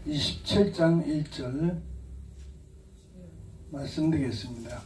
27장 1절 말씀드리겠습니다.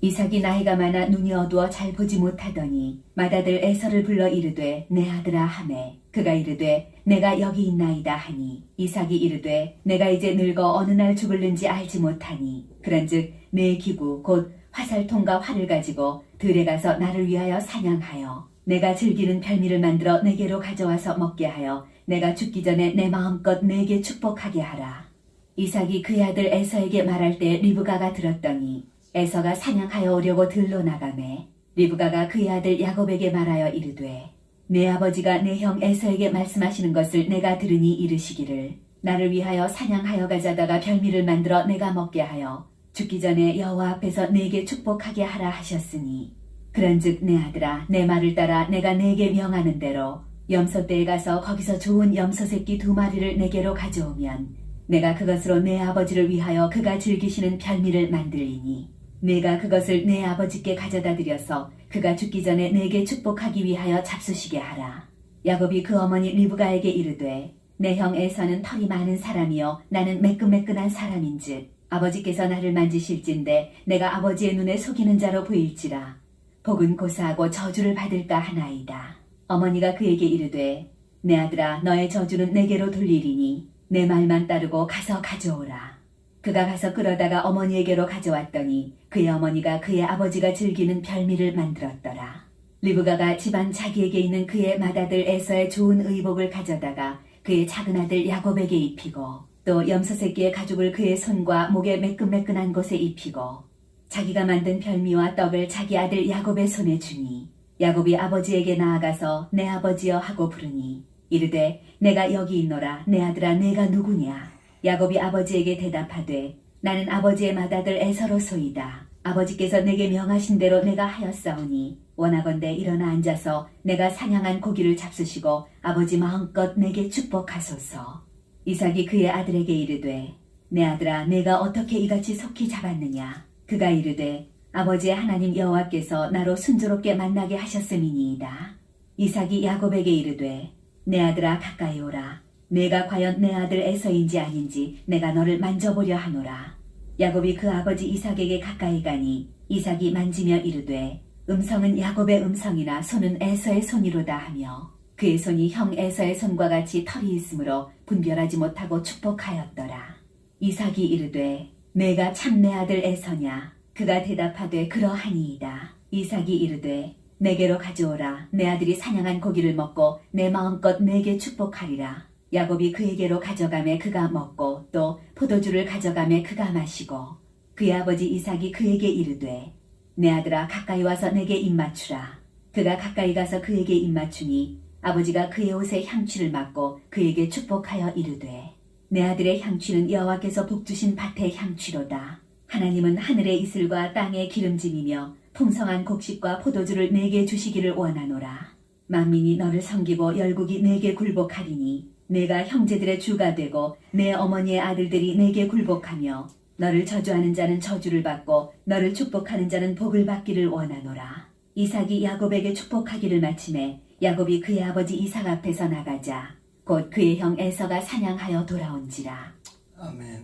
이삭이 나이가 많아 눈이 어두워 잘 보지 못하더니 맏아들 에서를 불러 이르되 내 아들아 하매 그가 이르되 내가 여기 있나이다 하니 이삭이 이르되 내가 이제 늙어 어느 날 죽을는지 알지 못하니 그런즉 내 기구 곧 화살통과 활을 가지고 들에 가서 나를 위하여 사냥하여 내가 즐기는 별미를 만들어 내게로 가져와서 먹게 하여 내가 죽기 전에 내 마음껏 내게 축복하게 하라. 이삭이 그의 아들 에서에게 말할 때 리브가가 들었더니 에서가 사냥하여 오려고 들로 나가매 리브가가 그의 아들 야곱에게 말하여 이르되 내 아버지가 내 형 에서에게 말씀하시는 것을 내가 들으니 이르시기를 나를 위하여 사냥하여 가져다가 별미를 만들어 내가 먹게 하여 죽기 전에 여호와 앞에서 내게 축복하게 하라 하셨으니 그런즉 내 아들아 내 말을 따라 내가 내게 명하는 대로 염소떼에 가서 거기서 좋은 염소 새끼 2마리를 내게로 가져오면 내가 그것으로 내 아버지를 위하여 그가 즐기시는 별미를 만들리니 내가 그것을 내 아버지께 가져다 드려서 그가 죽기 전에 내게 축복하기 위하여 잡수시게 하라. 야곱이 그 어머니 리브가에게 이르되 내 형 에서는 털이 많은 사람이요 나는 매끈매끈한 사람인즉 아버지께서 나를 만지실진데 내가 아버지의 눈에 속이는 자로 보일지라 복은 고사하고 저주를 받을까 하나이다. 어머니가 그에게 이르되 내 아들아 너의 저주는 내게로 돌리리니 내 말만 따르고 가서 가져오라. 그가 가서 끌어다가 어머니에게로 가져왔더니 그의 어머니가 그의 아버지가 즐기는 별미를 만들었더라. 리브가가 집안 자기에게 있는 그의 맏아들 에서의 좋은 의복을 가져다가 그의 작은 아들 야곱에게 입히고 또 염소새끼의 가죽을 그의 손과 목에 매끈매끈한 곳에 입히고 자기가 만든 별미와 떡을 자기 아들 야곱의 손에 주니 야곱이 아버지에게 나아가서 내 아버지여 하고 부르니 이르되 내가 여기 있노라 내 아들아 내가 누구냐. 야곱이 아버지에게 대답하되 나는 아버지의 맏아들 에서로소이다. 아버지께서 내게 명하신 대로 내가 하였사오니 원하건대 일어나 앉아서 내가 사냥한 고기를 잡수시고 아버지 마음껏 내게 축복하소서. 이삭이 그의 아들에게 이르되 내 아들아 내가 어떻게 이같이 속히 잡았느냐. 그가 이르되 아버지의 하나님 여호와께서 나로 순조롭게 만나게 하셨음이니이다. 이삭이 야곱에게 이르되 내 아들아 가까이 오라. 내가 과연 내 아들 에서인지 아닌지 내가 너를 만져보려 하노라. 야곱이 그 아버지 이삭에게 가까이 가니 이삭이 만지며 이르되 음성은 야곱의 음성이나 손은 에서의 손이로다 하며 그의 손이 형 에서의 손과 같이 털이 있으므로 분별하지 못하고 축복하였더라. 이삭이 이르되 내가 참 내 아들 에서냐. 그가 대답하되 그러하니이다. 이삭이 이르되 내게로 가져오라. 내 아들이 사냥한 고기를 먹고 내 마음껏 내게 축복하리라. 야곱이 그에게로 가져가매 그가 먹고 또 포도주를 가져가매 그가 마시고 그의 아버지 이삭이 그에게 이르되 내 아들아 가까이 와서 내게 입맞추라. 그가 가까이 가서 그에게 입맞추니 아버지가 그의 옷에 향취를 맡고 그에게 축복하여 이르되 내 아들의 향취는 여호와께서 복주신 밭의 향취로다. 하나님은 하늘의 이슬과 땅의 기름짐이며 풍성한 곡식과 포도주를 내게 주시기를 원하노라. 만민이 너를 섬기고 열국이 내게 굴복하리니 내가 형제들의 주가 되고 내 어머니의 아들들이 내게 굴복하며 너를 저주하는 자는 저주를 받고 너를 축복하는 자는 복을 받기를 원하노라. 이삭이 야곱에게 축복하기를 마침에 야곱이 그의 아버지 이삭 앞에서 나가자 곧 그의 형 에서가 사냥하여 돌아온지라. 아멘.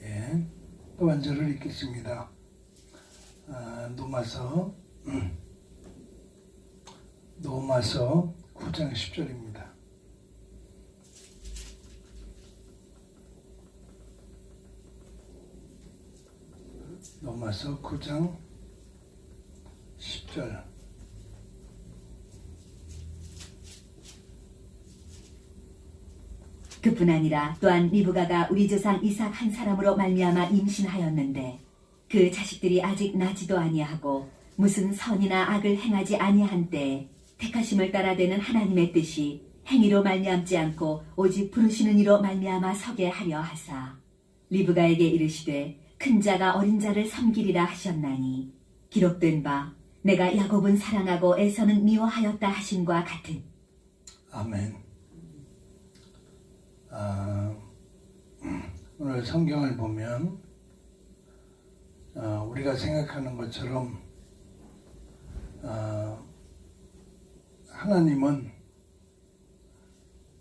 예, 또 한절을 읽겠습니다. 노마서 9장 10절입니다. 로마서 9장 10절. 그뿐 아니라 또한 리브가가 우리 조상 이삭 한 사람으로 말미암아 임신하였는데 그 자식들이 아직 나지도 아니하고 무슨 선이나 악을 행하지 아니한 때에 택하심을 따라 되는 하나님의 뜻이 행위로 말미암지 않고 오직 부르시는 이로 말미암아 서게 하려 하사 리브가에게 이르시되 큰 자가 어린 자를 섬기리라 하셨나니 기록된 바 내가 야곱은 사랑하고 에서는 미워하였다 하심과 같은. 아멘. 오늘 성경을 보면 우리가 생각하는 것처럼 하나님은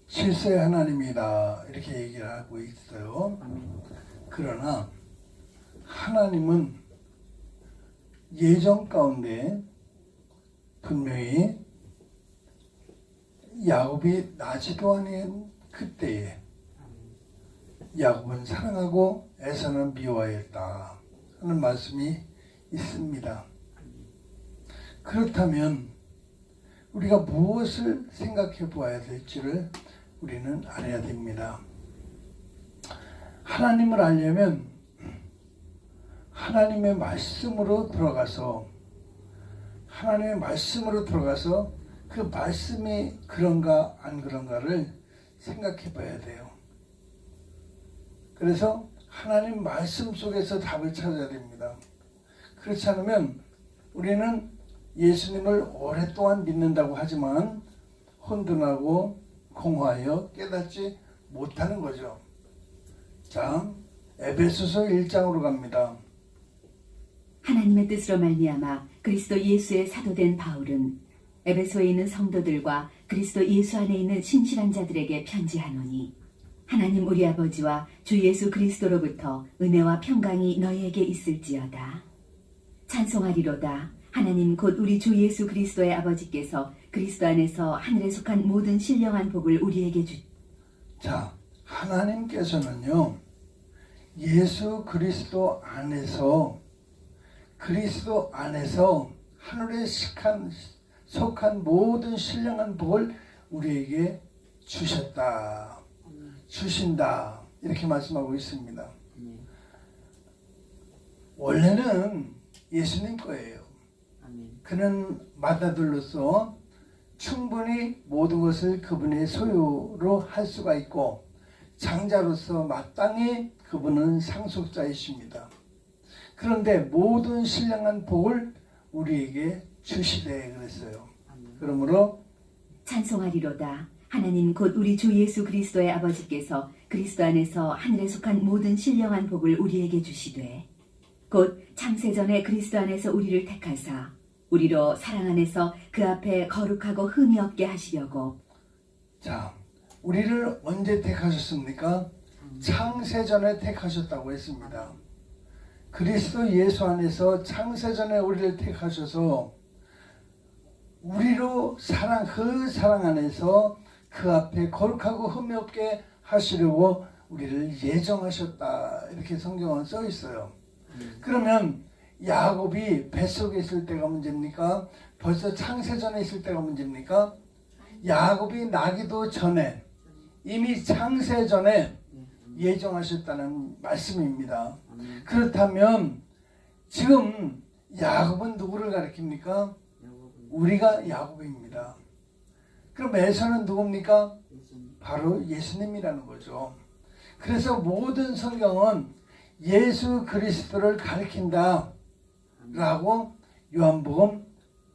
질서의 하나님이다 이렇게 얘기를 하고 있어요. 그러나 하나님은 예정 가운데 분명히 야곱이 나지도 않은 그때에 야곱은 사랑하고 에서는 미워했다 하는 말씀이 있습니다. 그렇다면 우리가 무엇을 생각해 보아야 될지를 우리는 알아야 됩니다. 하나님을 알려면 하나님의 말씀으로 들어가서 그 말씀이 그런가 안 그런가를 생각해 봐야 돼요. 그래서 하나님 말씀 속에서 답을 찾아야 됩니다. 그렇지 않으면 우리는 예수님을 오랫동안 믿는다고 하지만 혼돈하고 공허하여 깨닫지 못하는 거죠. 자, 에베소서 1장으로 갑니다. 하나님의 뜻으로 말미암아 그리스도 예수의 사도된 바울은 에베소에 있는 성도들과 그리스도 예수 안에 있는 신실한 자들에게 편지하노니 하나님 우리 아버지와 주 예수 그리스도로부터 은혜와 평강이 너희에게 있을지어다. 찬송하리로다. 하나님 곧 우리 주 예수 그리스도의 아버지께서 그리스도 안에서 하늘에 속한 모든 신령한 복을 우리에게 자, 하나님께서는요 예수 그리스도 안에서 하늘에 속한 모든 신령한 복을 우리에게 주신다 이렇게 말씀하고 있습니다. 원래는 예수님 거예요. 그는 맏아들로서 충분히 모든 것을 그분의 소유로 할 수가 있고 장자로서 마땅히 그분은 상속자이십니다. 그런데 모든 신령한 복을 우리에게 주시되 그랬어요. 그러므로 찬송하리로다. 하나님 곧 우리 주 예수 그리스도의 아버지께서 그리스도 안에서 하늘에 속한 모든 신령한 복을 우리에게 주시되 곧 창세전에 그리스도 안에서 우리를 택하사 우리로 사랑 안에서 그 앞에 거룩하고 흠이 없게 하시려고. 자, 우리를 언제 택하셨습니까? 창세전에 택하셨다고 했습니다. 그리스도 예수 안에서 창세전에 우리를 택하셔서 우리로 그 사랑 안에서 그 앞에 거룩하고 흠이 없게 하시려고 우리를 예정하셨다 이렇게 성경은 써 있어요. 그러면 야곱이 뱃속에 있을 때가 문제입니까? 벌써 창세전에 있을 때가 문제입니까? 야곱이 나기도 전에 이미 창세전에 예정하셨다는 말씀입니다. 그렇다면 지금 야곱은 누구를 가리킵니까? 우리가 야곱입니다. 그럼 에서는 누굽니까? 바로 예수님이라는 거죠. 그래서 모든 성경은 예수 그리스도를 가리킨다 라고 요한복음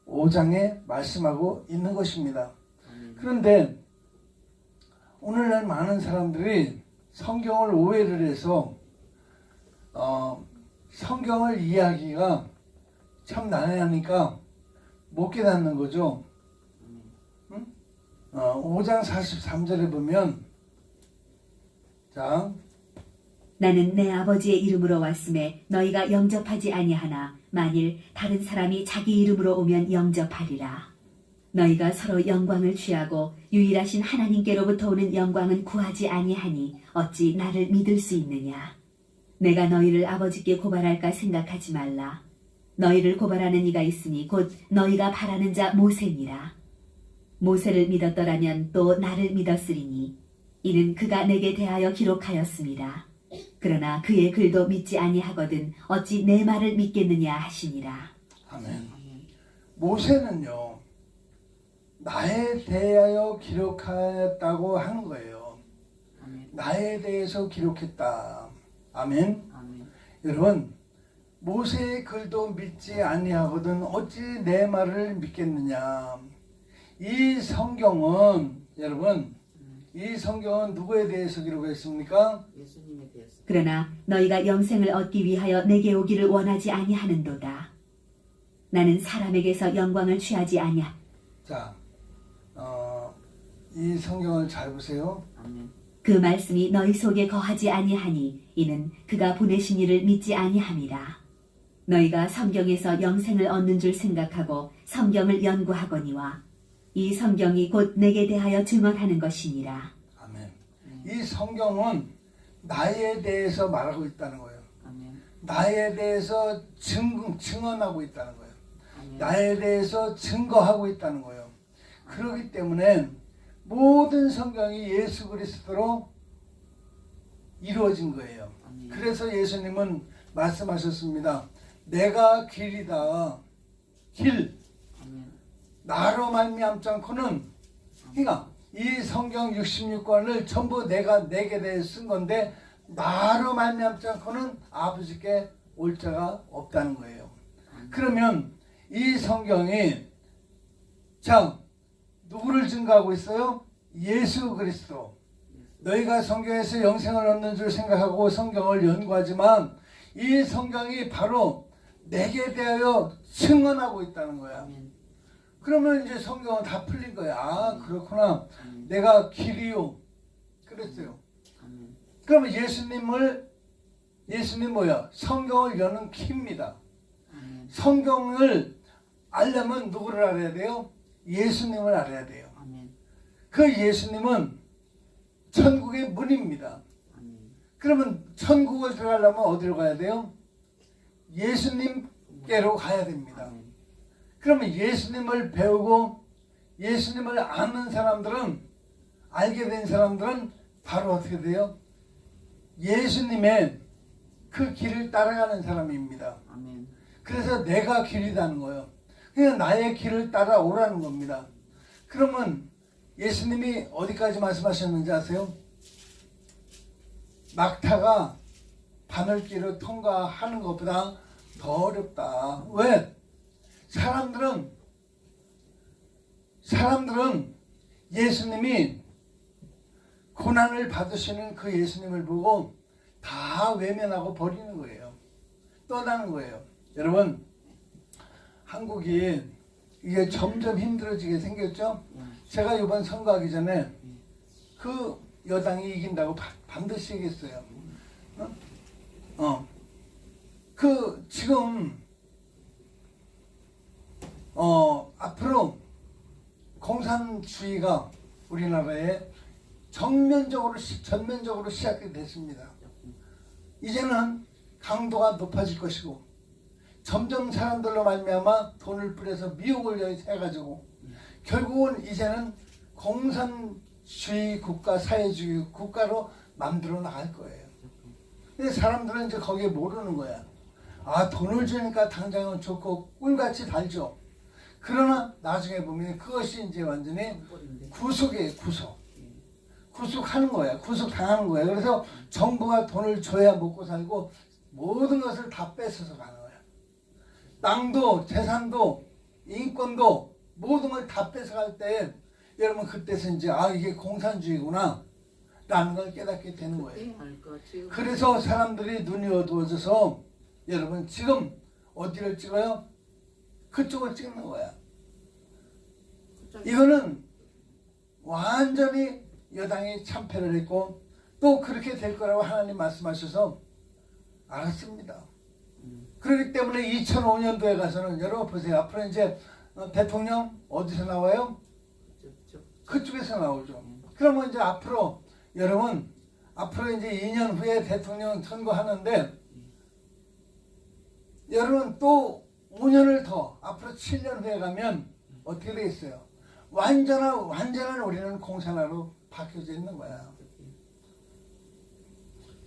5장에 말씀하고 있는 것입니다. 그런데 오늘날 많은 사람들이 성경을 오해를 해서 성경을 이해하기가 참 난해하니까 못 깨닫는 거죠. 5장 43절에 보면 자, 나는 내 아버지의 이름으로 왔음에 너희가 영접하지 아니하나 만일 다른 사람이 자기 이름으로 오면 영접하리라. 너희가 서로 영광을 취하고 유일하신 하나님께로부터 오는 영광은 구하지 아니하니 어찌 나를 믿을 수 있느냐. 내가 너희를 아버지께 고발할까 생각하지 말라. 너희를 고발하는 이가 있으니 곧 너희가 바라는 자 모세니라. 모세를 믿었더라면 또 나를 믿었으리니 이는 그가 내게 대하여 기록하였습니다. 그러나 그의 글도 믿지 아니하거든 어찌 내 말을 믿겠느냐 하시니라. 아멘. 모세는요 나에 대하여 기록하였다고 하는 거예요. 나에 대해서 기록했다. 아멘. 여러분 모세의 글도 믿지 아니하거든 어찌 내 말을 믿겠느냐. 이 성경은 여러분 이 성경은 누구에 대해서 기록했습니까? 예수님에 대해서. 그러나 너희가 영생을 얻기 위하여 내게 오기를 원하지 아니하는도다. 나는 사람에게서 영광을 취하지 아니하. 자, 이 성경을 잘 보세요. 아멘. 그 말씀이 너희 속에 거하지 아니하니 이는 그가 보내신 이를 믿지 아니함이라. 너희가 성경에서 영생을 얻는 줄 생각하고 성경을 연구하거니와 이 성경이 곧 내게 대하여 증언하는 것이니라. 아멘. 이 성경은 나에 대해서 말하고 있다는 거예요. 아멘. 나에 대해서 증언하고 있다는 거예요. 아멘. 나에 대해서 증거하고 있다는 거예요. 그렇기 때문에 모든 성경이 예수 그리스도로 이루어진 거예요. 아멘. 그래서 예수님은 말씀하셨습니다. 내가 길이다. 길. 아멘. 나로 말미암지 않고는, 그러니까 이 성경 66권을 전부 내가 내게 대해 쓴 건데 나로 말미암지 않고는 아버지께 올 자가 없다는 거예요. 그러면 이 성경이 자 누구를 증거하고 있어요? 예수 그리스도. 너희가 성경에서 영생을 얻는 줄 생각하고 성경을 연구하지만 이 성경이 바로 내게 대하여 증언하고 있다는 거야. 아멘. 그러면 이제 성경은 다 풀린 거야. 아 그렇구나. 아멘. 내가 길이요. 그랬어요. 아멘. 그러면 예수님 뭐야? 성경을 여는 키입니다. 아멘. 성경을 알려면 누구를 알아야 돼요? 예수님을 알아야 돼요. 아멘. 그 예수님은 천국의 문입니다. 아멘. 그러면 천국을 들어가려면 어디로 가야 돼요? 예수님께로 가야 됩니다. 아멘. 그러면 예수님을 배우고 예수님을 아는 사람들은, 알게 된 사람들은 바로 어떻게 돼요? 예수님의 그 길을 따라가는 사람입니다. 아멘. 그래서 내가 길이라는 거예요. 그냥 나의 길을 따라오라는 겁니다. 그러면 예수님이 어디까지 말씀하셨는지 아세요? 막타가 바늘길을 통과하는 것보다 더 어렵다. 왜? 사람들은 예수님이 고난을 받으시는 그 예수님을 보고 다 외면하고 버리는 거예요. 떠나는 거예요. 여러분, 한국이 이게 점점 힘들어지게 생겼죠? 제가 이번 선거하기 전에 그 여당이 이긴다고 반드시 얘기했어요. 그 지금 앞으로 공산주의가 우리나라에 전면적으로 시작이 됐습니다. 이제는 강도가 높아질 것이고 점점 사람들로 말미암아 돈을 뿌려서 미혹을 해가지고 결국은 이제는 공산주의 국가, 사회주의 국가로 만들어 나갈 거예요. 근데 사람들은 이제 거기에 모르는 거야. 아, 돈을 주니까 당장은 좋고 꿀같이 달죠. 그러나 나중에 보면 그것이 이제 완전히 구속이에요. 구속하는 거야. 구속당하는 거야. 그래서 정부가 돈을 줘야 먹고 살고 모든 것을 다 뺏어서 가는 거야. 땅도 재산도 인권도 모든 걸 다 뺏어갈 때 여러분 그때서 이제 아 이게 공산주의구나 라는 걸 깨닫게 되는 거예요. 그래서 사람들이 눈이 어두워져서 여러분 지금 어디를 찍어요? 그쪽을 찍는 거야. 이거는 완전히 여당이 참패를 했고 또 그렇게 될 거라고 하나님 말씀하셔서 알았습니다. 그렇기 때문에 2005년도에 가서는 여러분 보세요. 앞으로 이제 대통령 어디서 나와요? 그쪽에서 나오죠. 그러면 이제 앞으로 여러분 앞으로 이제 2년 후에 대통령 선거하는데 여러분 또 5년을 더 앞으로 7년 후에 가면 어떻게 되겠어요? 완전한 우리는 공산화로 바뀌어져 있는 거야.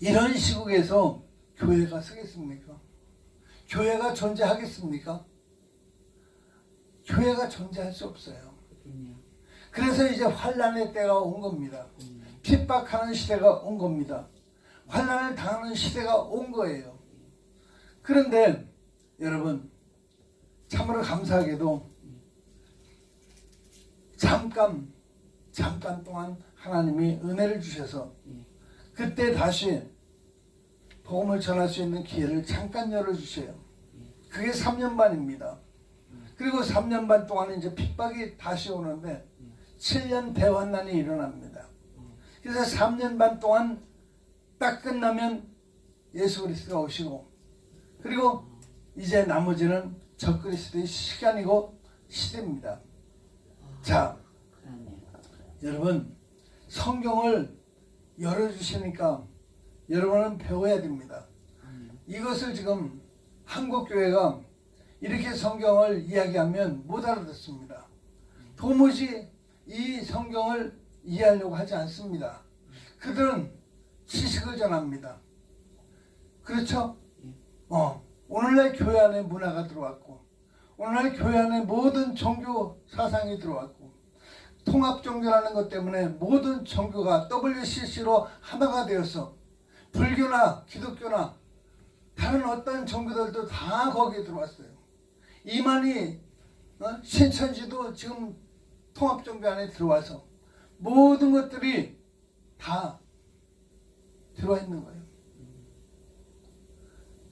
이런 시국에서 교회가 쓰겠습니까? 교회가 존재하겠습니까? 교회가 존재할 수 없어요. 그래서 이제 환란의 때가 온 겁니다. 핍박하는 시대가 온 겁니다. 환란을 당하는 시대가 온 거예요. 그런데 여러분 참으로 감사하게도 잠깐 동안 하나님이 은혜를 주셔서 예. 그때 다시 복음을 전할 수 있는 기회를 잠깐 열어주세요. 그게 3년 반입니다. 그리고 3년 반 동안 이제 핍박이 다시 오는데 7년 대환난이 일어납니다. 그래서 3년 반 동안 딱 끝나면 예수 그리스도가 오시고 그리고 이제 나머지는 적그리스도의 시간이고 시대입니다. 자, 그러네요. 여러분 성경을 열어주시니까 여러분은 배워야 됩니다. 이것을 지금 한국교회가 이렇게 성경을 이야기하면 못 알아듣습니다. 도무지 이 성경을 이해하려고 하지 않습니다. 그들은 지식을 전합니다. 그렇죠? 오늘날 교회 안에 문화가 들어왔고 오늘날 교회 안에 모든 종교 사상이 들어왔고 통합종교라는 것 때문에 모든 종교가 WCC로 하나가 되어서 불교나 기독교나 다른 어떤 종교들도 다 거기에 들어왔어요. 이만희 신천지도 지금 통합종교 안에 들어와서 모든 것들이 다 들어와 있는 거예요.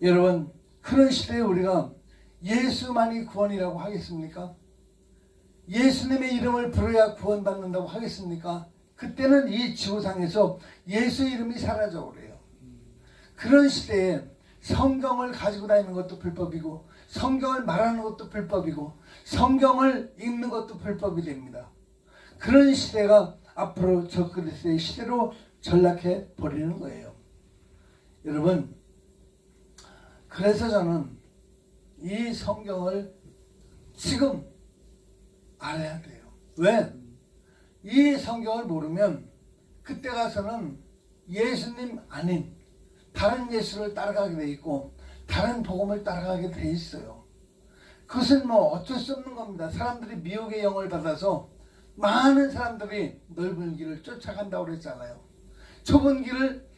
여러분 그런 시대에 우리가 예수만이 구원이라고 하겠습니까? 예수님의 이름을 부르야 구원받는다고 하겠습니까? 그때는 이 지구상에서 예수 이름이 사라져 버려요. 그런 시대에 성경을 가지고 다니는 것도 불법이고 성경을 말하는 것도 불법이고 성경을 읽는 것도 불법이 됩니다. 그런 시대가 앞으로 적그리스도의 시대로 전락해 버리는 거예요. 여러분 그래서 저는 이 성경을 지금 알아야 돼요. 왜? 이 성경을 모르면 그때 가서는 예수님 아닌 다른 예수를 따라가게 돼 있고 다른 복음을 따라가게 돼 있어요. 그것은 뭐 어쩔 수 없는 겁니다. 사람들이 미혹의 영을 받아서 많은 사람들이 넓은 길을 쫓아간다고 그랬잖아요. 좁은 길을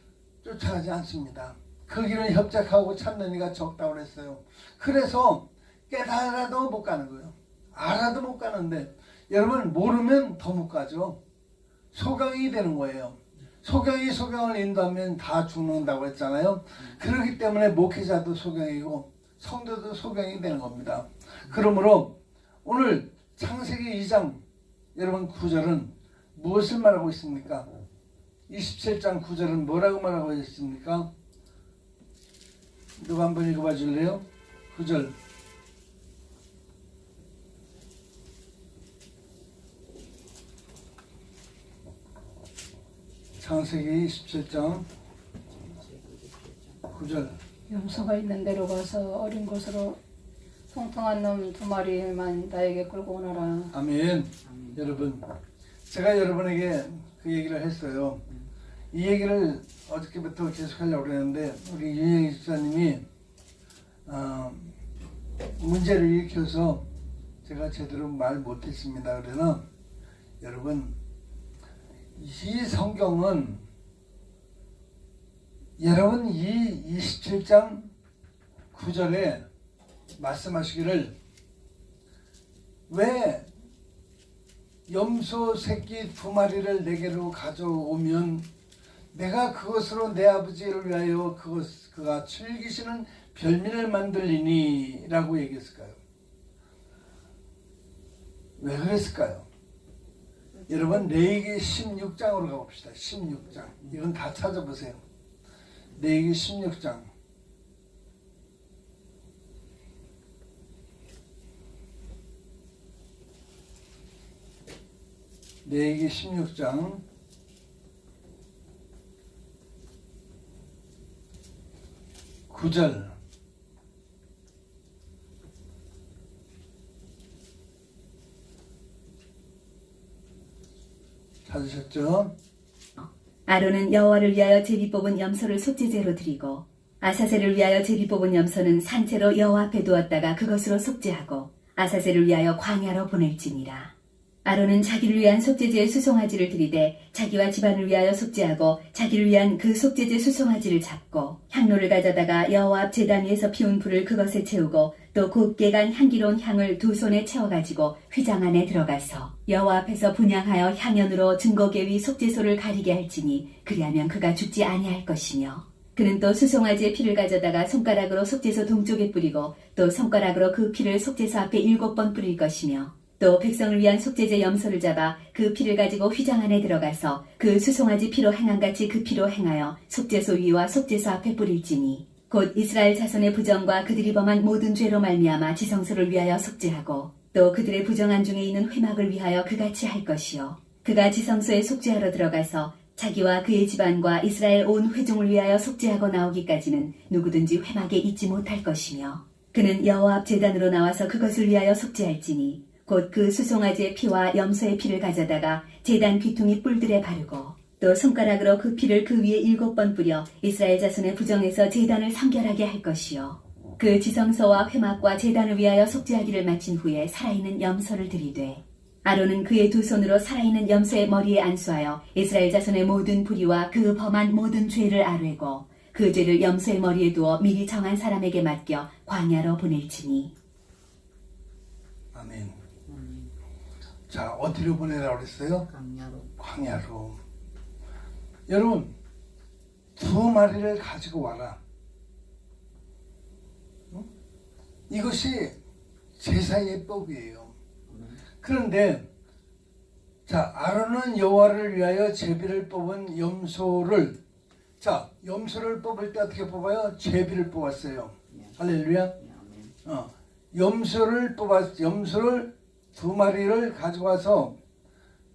쫓아가지 않습니다. 그 길을 협착하고 찾는 이가 적다고 그랬어요. 그래서 깨달아도 못 가는 거예요. 알아도 못 가는데 여러분 모르면 더 못 가죠. 소경이 되는 거예요. 소경이 소경을 인도하면 다 죽는다고 했잖아요. 그렇기 때문에 목회자도 소경이고 성도도 소경이 되는 겁니다. 그러므로 오늘 창세기 2장 여러분 9절은 무엇을 말하고 있습니까? 27장 9절은 뭐라고 말하고 있습니까? 누가 한번 읽어봐 줄래요? 9절 창세기 27장 9절 염소가 있는 데로 가서 어린 것으로 통통한 놈 2마리만 나에게 끌고 오너라. 아멘. 여러분 제가 여러분에게 그 얘기를 했어요. 이 얘기를 어저께부터 계속 하려고 그랬는데 우리 유영희 집사님이 문제를 일으켜서 제가 제대로 말 못했습니다. 그러나 여러분 이 성경은 여러분 이 27장 9절에 말씀하시기를 왜 염소 새끼 2마리를 내게로 가져오면 내가 그것으로 내 아버지를 위하여 그가 즐기시는 별미를 만들리니 라고 얘기했을까요? 왜 그랬을까요? 여러분 레위기 16장으로 가봅시다. 16장 이건 다 찾아보세요. 레위기 16장 레위기 16장 9절 찾으셨죠? 아론은 여호와를 위하여 제비 뽑은 염소를 속죄제로 드리고 아사셀을 위하여 제비 뽑은 염소는 산채로 여호와 앞에 두었다가 그것으로 속죄하고 아사셀을 위하여 광야로 보낼지니라. 아론은 자기를 위한 속죄제의 수송아지를 들이되 자기와 집안을 위하여 속죄하고 자기를 위한 그 속죄제 수송아지를 잡고 향로를 가져다가 여호와 앞 제단 위에서 피운 불을 그것에 채우고 또 곱게 간 향기로운 향을 두 손에 채워가지고 휘장 안에 들어가서 여호와 앞에서 분향하여 향연으로 증거계 위 속죄소를 가리게 할지니 그리하면 그가 죽지 아니할 것이며 그는 또 수송아지의 피를 가져다가 손가락으로 속죄소 동쪽에 뿌리고 또 손가락으로 그 피를 속죄소 앞에 7번 뿌릴 것이며 또 백성을 위한 속죄제 염소를 잡아 그 피를 가지고 휘장 안에 들어가서 그 수송아지 피로 행함같이 그 피로 행하여 속죄소 위와 속죄소 앞에 뿌릴지니 곧 이스라엘 자손의 부정과 그들이 범한 모든 죄로 말미암아 지성소를 위하여 속죄하고 또 그들의 부정한 중에 있는 회막을 위하여 그같이 할 것이요 그가 지성소에 속죄하러 들어가서 자기와 그의 집안과 이스라엘 온 회중을 위하여 속죄하고 나오기까지는 누구든지 회막에 있지 못할 것이며 그는 여호와 앞 제단으로 나와서 그것을 위하여 속죄할지니 곧 그 수송아지의 피와 염소의 피를 가져다가 제단 귀퉁이 뿔들에 바르고 또 손가락으로 그 피를 그 위에 7번 뿌려 이스라엘 자손의 부정에서 제단을 성결하게 할 것이요 그 지성소와 회막과 제단을 위하여 속죄하기를 마친 후에 살아있는 염소를 들이되 아론은 그의 두 손으로 살아있는 염소의 머리에 안수하여 이스라엘 자손의 모든 불의와 그 범한 모든 죄를 아뢰고 그 죄를 염소의 머리에 두어 미리 정한 사람에게 맡겨 광야로 보낼지니. 아멘. 아멘. 자, 어디로 보내라고 그랬어요? 강야로. 광야로. 여러분, 2마리를 가지고 와라. 응? 이것이 제사의 법이에요. 그런데 자, 아론은 여호와를 위하여 제비를 뽑은 염소를, 자, 염소를 뽑을 때 어떻게 뽑아요? 제비를 뽑았어요. 할렐루야. 아멘. 염소를 2마리를 가지고 와서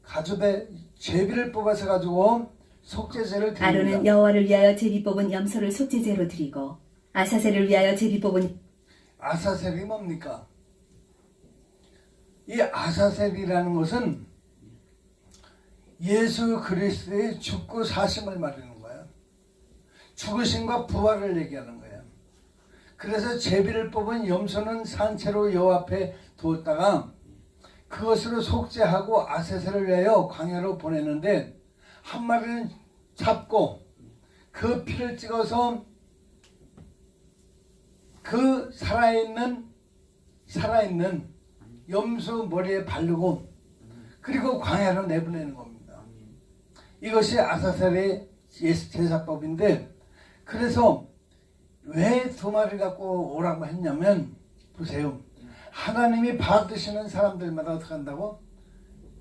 가져대 제비를 뽑아서 가지고 속죄제를 드립니다. 아론은 여호와를 위하여 제비 뽑은 염소를 속죄제로 드리고 아사셀을 위하여 제비 뽑은 아사셀이 뭡니까? 이 아사셀이라는 것은 예수 그리스도의 죽고 사심을 말하는 거야. 죽으심과 부활을 얘기하는 거야. 그래서 제비를 뽑은 염소는 산채로 여호와 앞에 두었다가 그것으로 속죄하고 아사셀을 위하여 광야로 보내는데 한 마리는 잡고 그 피를 찍어서 그 살아있는 염소 머리에 바르고 그리고 광야로 내보내는 겁니다. 이것이 아사셀의 제사법인데, 그래서 왜 2마리 갖고 오라고 했냐면, 보세요. 하나님이 받으시는 사람들마다 어떻게 한다고?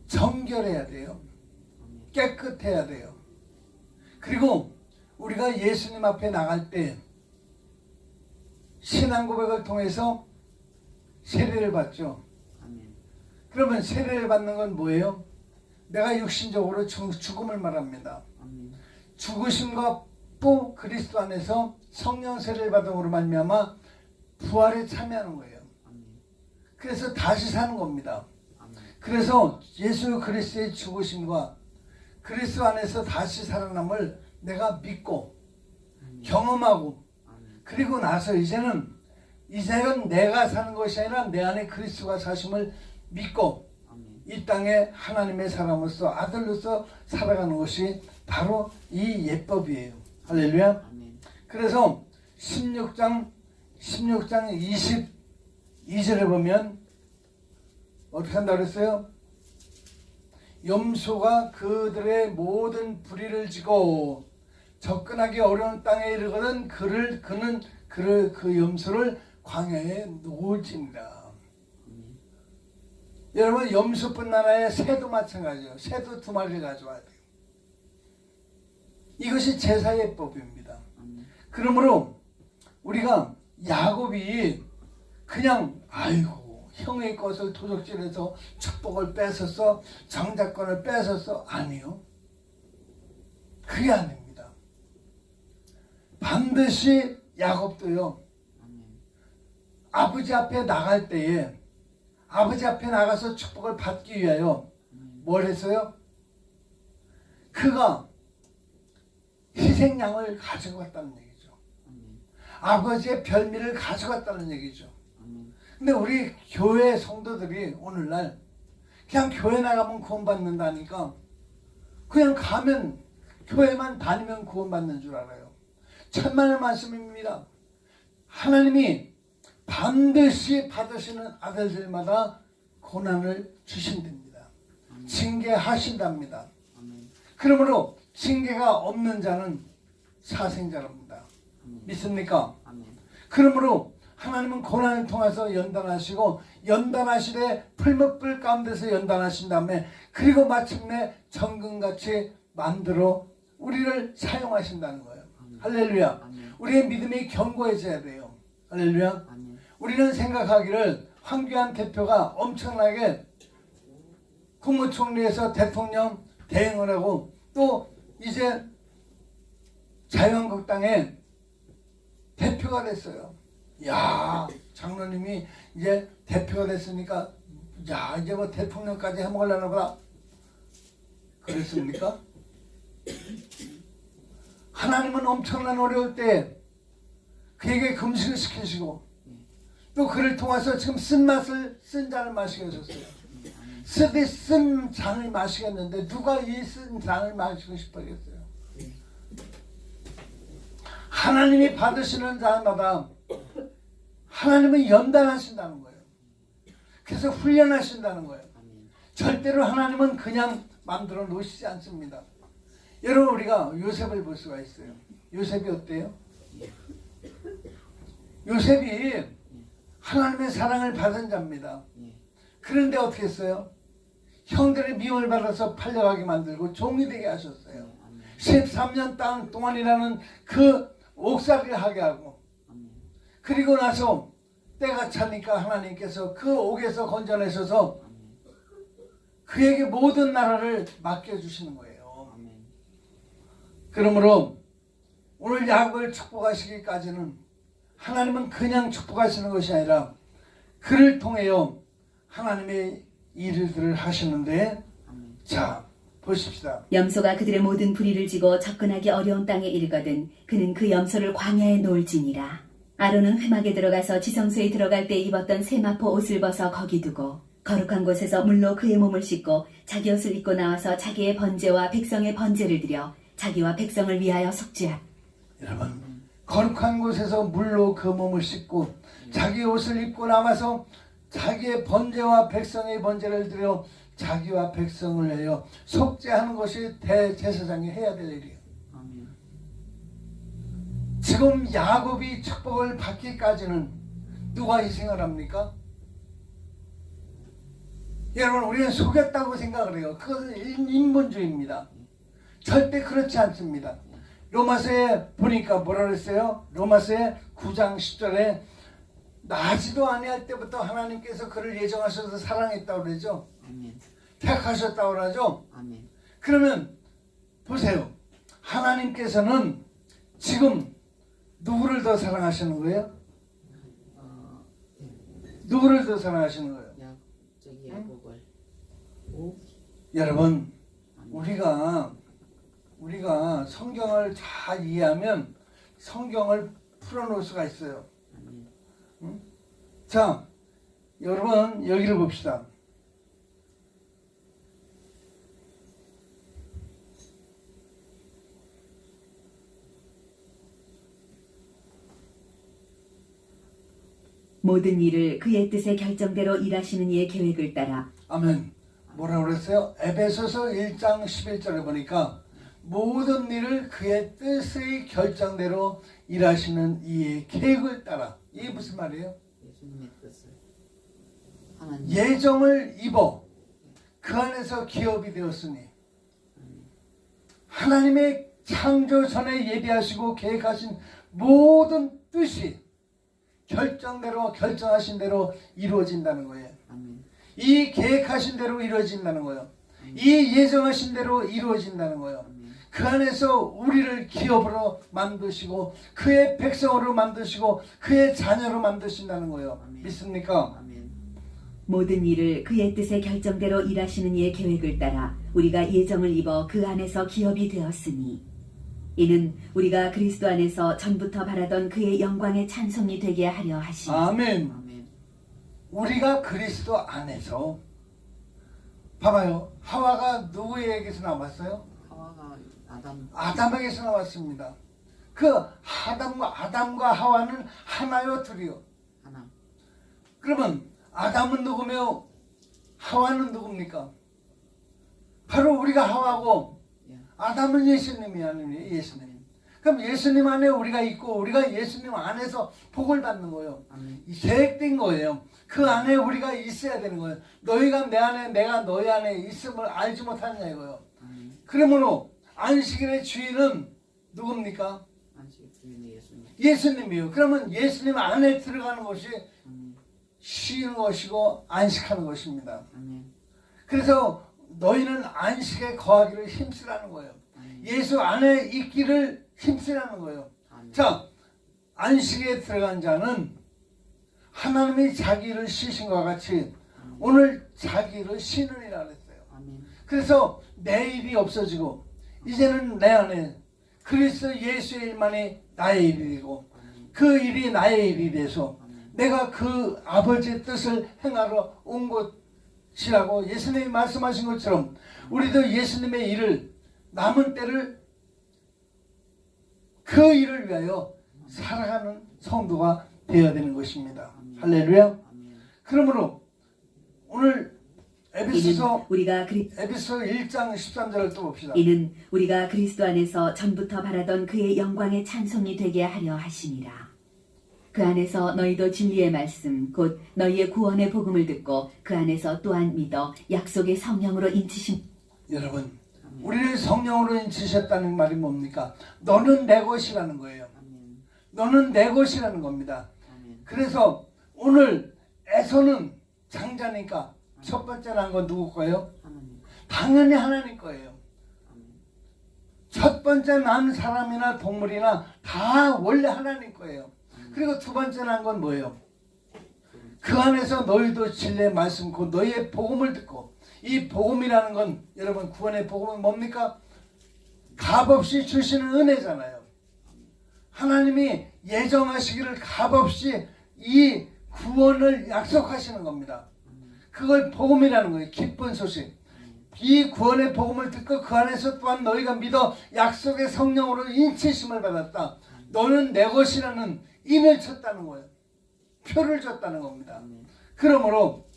정결해야 돼요. 깨끗해야 돼요. 그리고 우리가 예수님 앞에 나갈 때 신앙 고백을 통해서 세례를 받죠. 그러면 세례를 받는 건 뭐예요? 내가 육신적으로 죽음을 말합니다. 죽으심과 또 그리스도 안에서 성령 세례를 받음으로 말미암아 부활에 참여하는 거예요. 그래서 다시 사는 겁니다. 그래서 예수 그리스도의 죽으심과 그리스도 안에서 다시 살아남을 내가 믿고 경험하고, 그리고 나서 이제는 내가 사는 것이 아니라 내 안에 그리스도가 사심을 믿고 이 땅에 하나님의 사람으로서 아들로서 살아가는 것이 바로 이 예법이에요. 할렐루야. 그래서 16장 22절에 보면 어떻게 한다고 그랬어요? 염소가 그들의 모든 불의를 지고 접근하기 어려운 땅에 이르거든 그는 그 염소를 광야에 놓을지니라. 여러분, 염소뿐 아니라 새도 마찬가지예요. 새도 2마리를 가져와야 돼요. 이것이 제사의 법입니다. 그러므로 우리가 야곱이 그냥 형의 것을 도적질해서 축복을 뺏었어, 장자권을 뺏었어, 아니요. 그게 아닙니다. 반드시 야곱도요, 아버지 앞에 나갈 때에 아버지 앞에 나가서 축복을 받기 위하여 뭘 했어요? 그가 희생양을 가지고 갔다는 얘기죠. 아버지의 별미를 가져갔다는 얘기죠. 근데 우리 교회 성도들이 오늘날 그냥 교회 나가면 구원받는다니까 그냥 가면 교회만 다니면 구원받는 줄 알아요. 천만의 말씀입니다. 하나님이 반드시 받으시는 아들들마다 고난을 주신답니다. 징계하신답니다. 아멘. 그러므로 징계가 없는 자는 사생자랍니다. 믿습니까? 아멘. 그러므로 하나님은 고난을 통해서 연단하시고 연단하시되 풀무불 가운데서 연단하신 다음에 그리고 마침내 정금같이 만들어 우리를 사용하신다는 거예요. 할렐루야. 아멘. 우리의 믿음이 견고해져야 돼요. 할렐루야. 아멘. 우리는 생각하기를 황교안 대표가 엄청나게 국무총리에서 대통령 대행을 하고 또 이제 자유한국당의 대표가 됐어요. 야, 장로님이 이제 대표가 됐으니까 야, 이제 뭐 대통령까지 해먹으려나 보다. 그랬습니까? 하나님은 엄청난 어려울 때 그에게 금식을 시키시고 또 그를 통해서 지금 쓴맛을 쓴 잔을 마시게 하셨어요. 쓰디 쓴 잔을 마시겠는데 누가 이 쓴 잔을 마시고 싶어하겠어요? 하나님이 받으시는 자마다 하나님은 연단하신다는 거예요. 그래서 훈련하신다는 거예요. 절대로 하나님은 그냥 만들어 놓으시지 않습니다. 여러분 우리가 요셉을 볼 수가 있어요. 요셉이 어때요? 요셉이 하나님의 사랑을 받은 자입니다. 그런데 어떻게 했어요? 형들의 미움을 받아서 팔려가게 만들고 종이 되게 하셨어요. 13년 동안이라는 그 옥살이를 하게 하고 그리고 나서 때가 차니까 하나님께서 그 옥에서 건져내셔서 그에게 모든 나라를 맡겨주시는 거예요. 그러므로 오늘 야곱을 축복하시기까지는 하나님은 그냥 축복하시는 것이 아니라 그를 통하여 하나님의 일들을 하시는데 자 보십시다. 염소가 그들의 모든 부리를 지고 접근하기 어려운 땅에 이르거든 그는 그 염소를 광야에 놓을지니라. 아론은 회막에 들어가서 지성소에 들어갈 때 입었던 세마포 옷을 벗어 거기 두고 거룩한 곳에서 물로 그의 몸을 씻고 자기 옷을 입고 나와서 자기의 번제와 백성의 번제를 드려 자기와 백성을 위하여 속죄하라. 여러분 거룩한 곳에서 물로 그 몸을 씻고 자기 옷을 입고 나와서 자기의 번제와 백성의 번제를 드려 자기와 백성을 위하여 속죄하는 것이 대제사장이 해야 될 일이에요. 지금 야곱이 축복을 받기까지는 누가 희생을 합니까? 여러분 우리는 속였다고 생각을 해요. 그것은 인본주의입니다. 절대 그렇지 않습니다. 로마서에 보니까 뭐라 그랬어요? 로마서에 9장 10절에 나지도 아니할 때부터 하나님께서 그를 예정하셔서 사랑했다고 그러죠. 택하셨다고 그러죠. 그러면 보세요. 하나님께서는 지금 누구를 더 사랑하시는 거예요? 누구를 더 사랑하시는 거예요? 야곱을. 여러분 우리가 성경을 잘 이해하면 성경을 풀어놓을 수가 있어요. 자, 여러분 여기를 봅시다. 모든 일을 그의 뜻의 결정대로 일하시는 이의 계획을 따라 아멘. 뭐라고 그랬어요? 에베소서 1장 11절에 보니까 모든 일을 그의 뜻의 결정대로 일하시는 이의 계획을 따라. 이게 무슨 말이에요? 예수님의 뜻을 하나님. 예정을 입어 그 안에서 기업이 되었으니 하나님의 창조 전에 예비하시고 계획하신 모든 뜻이 결정대로 결정하신 대로 이루어진다는 거예요. 이 계획하신 대로 이루어진다는 거예요. 이 예정하신 대로 이루어진다는 거예요. 그 안에서 우리를 기업으로 만드시고 그의 백성으로 만드시고 그의 자녀로 만드신다는 거예요. 믿습니까? 모든 일을 그의 뜻의 결정대로 일하시는 이의 계획을 따라 우리가 예정을 입어 그 안에서 기업이 되었으니 이는 우리가 그리스도 안에서 전부터 바라던 그의 영광의 찬송이 되게 하려 하시니 아멘. 우리가 그리스도 안에서 봐봐요. 하와가 누구에게서 나왔어요? 하와가 아담에게서 나왔습니다. 그 아담과 하와는 하나요, 둘이요? 하나. 그러면 아담은 누구며 하와는 누굽니까? 바로 우리가 하와고 예. 아담은 예수님이 아니에요. 예수님. 그럼 예수님 안에 우리가 있고 우리가 예수님 안에서 복을 받는 거예요. 아멘. 이 계획된 거예요. 그 안에 우리가 있어야 되는 거예요. 너희가 내 안에 내가 너희 안에 있음을 알지 못하느냐 이거예요. 아멘. 그러므로 안식일의 주인은 누굽니까? 안식 주인의 예수님. 예수님이요. 그러면 예수님 안에 들어가는 것이 아멘. 쉬는 것이고 안식하는 것입니다. 아멘. 그래서 너희는 안식에 거하기를 힘쓰라는 거예요. 아멘. 예수 안에 있기를 힘쓰라는 거예요. 아멘. 자, 안식에 들어간 자는 하나님이 자기를 쉬신 것과 같이 오늘 자기를 쉬느니라 그랬어요. 아멘. 그래서 내 일이 없어지고 이제는 내 안에 그리스도 예수의 일만이 나의 일이고 그 일이 나의 일이 돼서 내가 그 아버지의 뜻을 행하러 온 것이라고 예수님이 말씀하신 것처럼 우리도 예수님의 일을 남은 때를 그 일을 위하여 살아가는 성도가 되어야 되는 것입니다. 할렐루야. 아멘. 그러므로 오늘 이는 에베소서 우리가 1장 13절을 또 봅시다. 이는 우리가 그리스도 안에서 전부터 바라던 그의 영광의 찬송이 되게 하려 하심이라. 그 안에서 너희도 진리의 말씀 곧 너희의 구원의 복음을 듣고 그 안에서 또한 믿어 약속의 성령으로 인치심. 여러분, 우리를 성령으로 인치셨다는 말이 뭡니까? 너는 내 것이라는 거예요. 아멘. 너는 내 것이라는 겁니다. 아멘. 그래서 오늘 에서는 장자니까 첫 번째 난 건 누구 거예요? 하나님. 당연히 하나님 거예요. 아멘. 첫 번째 난 사람이나 동물이나 다 원래 하나님 거예요. 그리고 두 번째 난 건 뭐예요? 그 안에서 너희도 진리의 말씀 곧 너희의 복음을 듣고 이 복음이라는 건 여러분 구원의 복음은 뭡니까? 값없이 주시는 은혜잖아요. 하나님이 예정하시기를 값없이 이 구원을 약속하시는 겁니다. 그걸 복음이라는 거예요. 기쁜 소식. 이 구원의 복음을 듣고 그 안에서 또한 너희가 믿어 약속의 성령으로 인치심을 받았다. 너는 내 것이라는 인을 쳤다는 거예요. 표를 줬다는 겁니다. 그러므로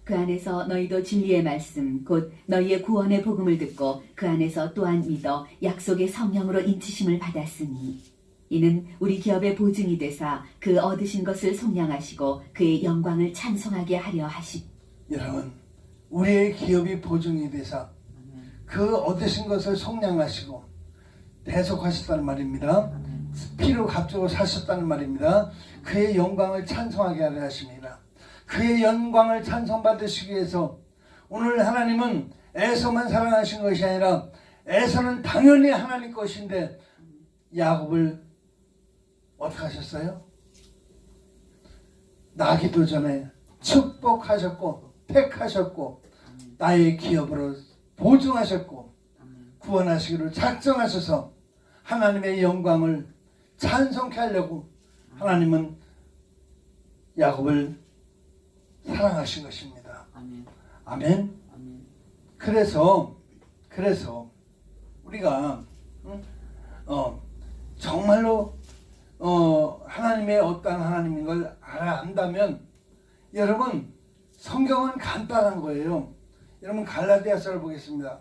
그 안에서 너희도 진리의 말씀 곧 너희의 구원의 복음을 듣고 그 안에서 또한 믿어 약속의 성령으로 인치심을 받았으니 이는 우리 기업의 보증이 되사 그 얻으신 것을 속량하시고 그의 영광을 찬송하게 하려 하시. 여러분 우리의 기업이 보증이 되사 그 얻으신 것을 속량하시고 대속하셨다는 말입니다. 피로 값주고 사셨다는 말입니다. 그의 영광을 찬송하게 하려 하십니다. 그의 영광을 찬송받으시기 위해서 오늘 하나님은 에서만 사랑하신 것이 아니라 에서는 당연히 하나님 것인데 야곱을 어떻게 하셨어요? 나기도 전에 축복하셨고 택하셨고 나의 기업으로 보증하셨고 구원하시기로 작정하셔서 하나님의 영광을 찬송케 하려고 하나님은 야곱을 사랑하신 것입니다. 아멘. 아멘. 아멘. 그래서 우리가 정말로 하나님의 어떤 하나님인 걸 안다면 여러분 성경은 간단한 거예요. 여러분 갈라디아서를 보겠습니다.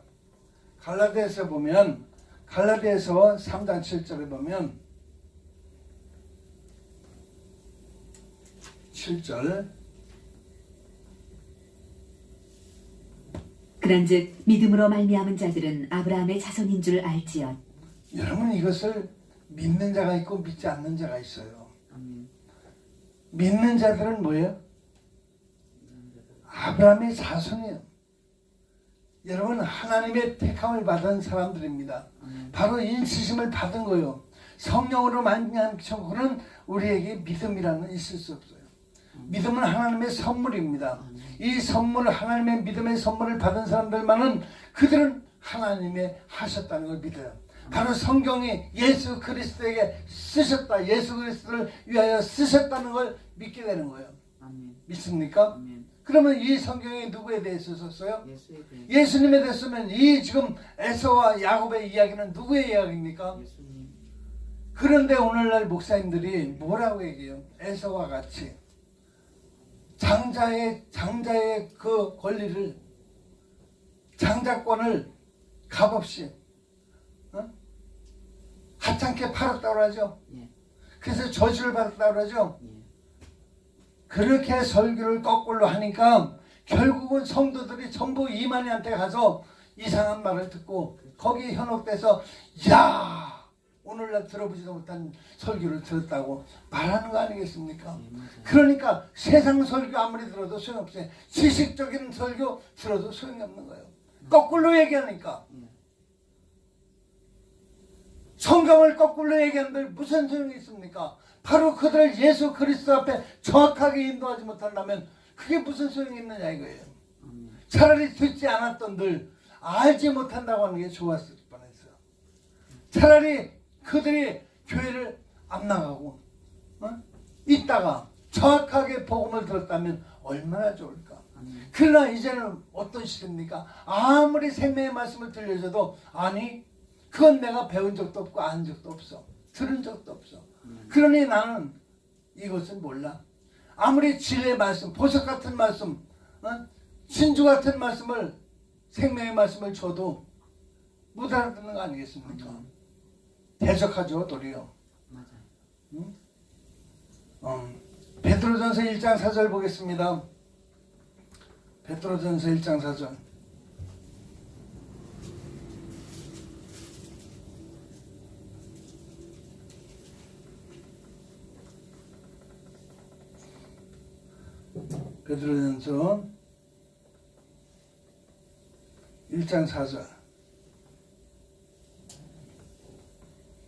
갈라디아서 보면 갈라디아서 3장 7절에 보면 7절 그런즉 믿음으로 말미암은 자들은 아브라함의 자손인 줄 알지언. 여러분 이것을 믿는 자가 있고 믿지 않는 자가 있어요. 아멘. 믿는 자들은 뭐예요? 아브라함의 자손이에요. 여러분 하나님의 택함을 받은 사람들입니다. 바로 인치심을 받은 거예요. 성령으로 만나면 우리에게 믿음이라는 있을 수 없어요. 믿음은 하나님의 선물입니다. 이 선물을 하나님의 믿음의 선물을 받은 사람들만은 그들은 하나님의 하셨다는 걸 믿어요. 바로 성경이 예수 그리스도에게 쓰셨다. 예수 그리스도를 위하여 쓰셨다는 걸 믿게 되는 거예요. 아멘. 믿습니까? 아멘. 그러면 이 성경에 누구에 대해서 썼어요? 예수에 대해 예수님에 대해서 쓰면 이 지금 에서와 야곱의 이야기는 누구의 이야기입니까? 예수님 그런데 오늘날 목사님들이 뭐라고 얘기해요? 에서와 같이 장자의 그 권리를, 장자권을 값없이 하찮게 팔았다고 하죠. 예. 그래서 저주를 받았다고 하죠. 예. 그렇게 설교를 거꾸로 하니까 결국은 성도들이 전부 이만희한테 가서 이상한 말을 듣고 거기에 현혹돼서 야, 오늘날 들어보지도 못한 설교를 들었다고 말하는 거 아니겠습니까? 예, 맞아요. 그러니까 세상 설교 아무리 들어도 소용없어요. 지식적인 설교 들어도 소용이 없는 거예요. 거꾸로 얘기하니까. 예. 성경을 거꾸로 얘기하는데 무슨 소용이 있습니까? 바로 그들을 예수 그리스도 앞에 정확하게 인도하지 못한다면 그게 무슨 소용이 있느냐 이거예요. 아멘. 차라리 듣지 않았던들 알지 못한다고 하는 게 좋았을 뻔했어요. 차라리 그들이 교회를 안 나가고 있다가 정확하게 복음을 들었다면 얼마나 좋을까. 아멘. 그러나 이제는 어떤 시대입니까? 아무리 생명의 말씀을 들려줘도 아니 그건 내가 배운 적도 없고 안 적도 없어. 들은 적도 없어. 그러니 나는 이것은 몰라. 아무리 진리의 말씀, 보석 같은 말씀, 진주 같은 말씀을, 생명의 말씀을 줘도 못 알아듣는 거 아니겠습니까? 대적하죠, 도리어. 맞아요. 베드로전서 1장 4절 보겠습니다. 베드로전서 1장 4절. 베드로전서 1장 4절.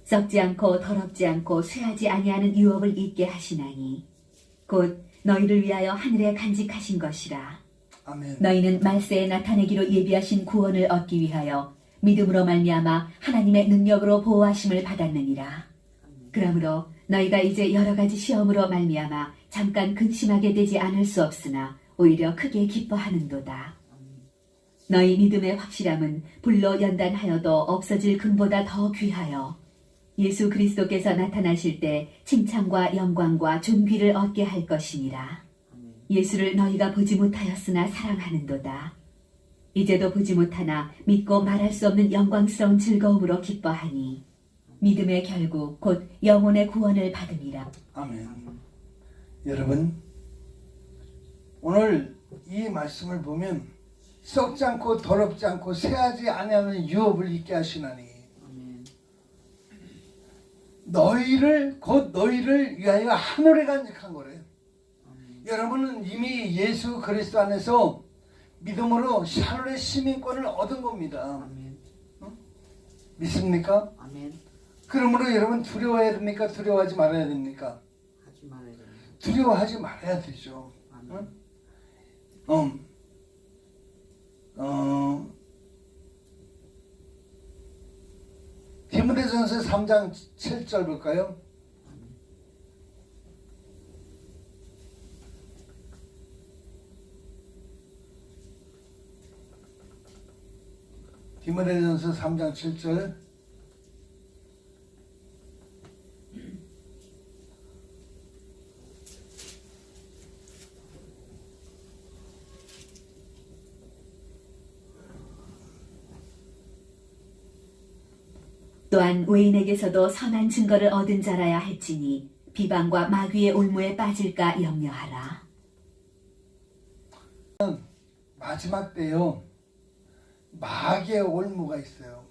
썩지 않고 더럽지 않고 쇠하지 아니하는 유업을 잊게 하시나니 곧 너희를 위하여 하늘에 간직하신 것이라. 아멘. 너희는 말세에 나타내기로 예비하신 구원을 얻기 위하여 믿음으로 말미암아 하나님의 능력으로 보호하심을 받았느니라. 그러므로 너희가 이제 여러 가지 시험으로 말미암아 잠깐 근심하게 되지 않을 수 없으나 오히려 크게 기뻐하는도다. 너희 믿음의 확실함은 불로 연단하여도 없어질 금보다 더 귀하여 예수 그리스도께서 나타나실 때 칭찬과 영광과 존귀를 얻게 할 것이니라. 예수를 너희가 보지 못하였으나 사랑하는도다. 이제도 보지 못하나 믿고 말할 수 없는 영광스러운 즐거움으로 기뻐하니 믿음의 결국 곧 영혼의 구원을 받으리라. 아멘. 여러분, 오늘 이 말씀을 보면 썩지 않고 더럽지 않고 쇠하지 아니하는 유업을 잊게 하시나니 아멘. 너희를 위하여 하늘에 간직한 거래요. 아멘. 여러분은 이미 예수 그리스도 안에서 믿음으로 하늘의 시민권을 얻은 겁니다. 아멘. 믿습니까? 아멘. 그러므로 여러분 두려워해야 됩니까? 두려워하지 말아야 됩니까? 하지 말아야 됩니다. 두려워하지 말아야 되죠. 아멘. 디모데전서 3장 7절 볼까요? 디모데전서 3장 7절. 또한 외인에게서도 선한 증거를 얻은 자라야 할지니 비방과 마귀의 올무에 빠질까 염려하라. 마지막 때요, 마귀의 올무가 있어요.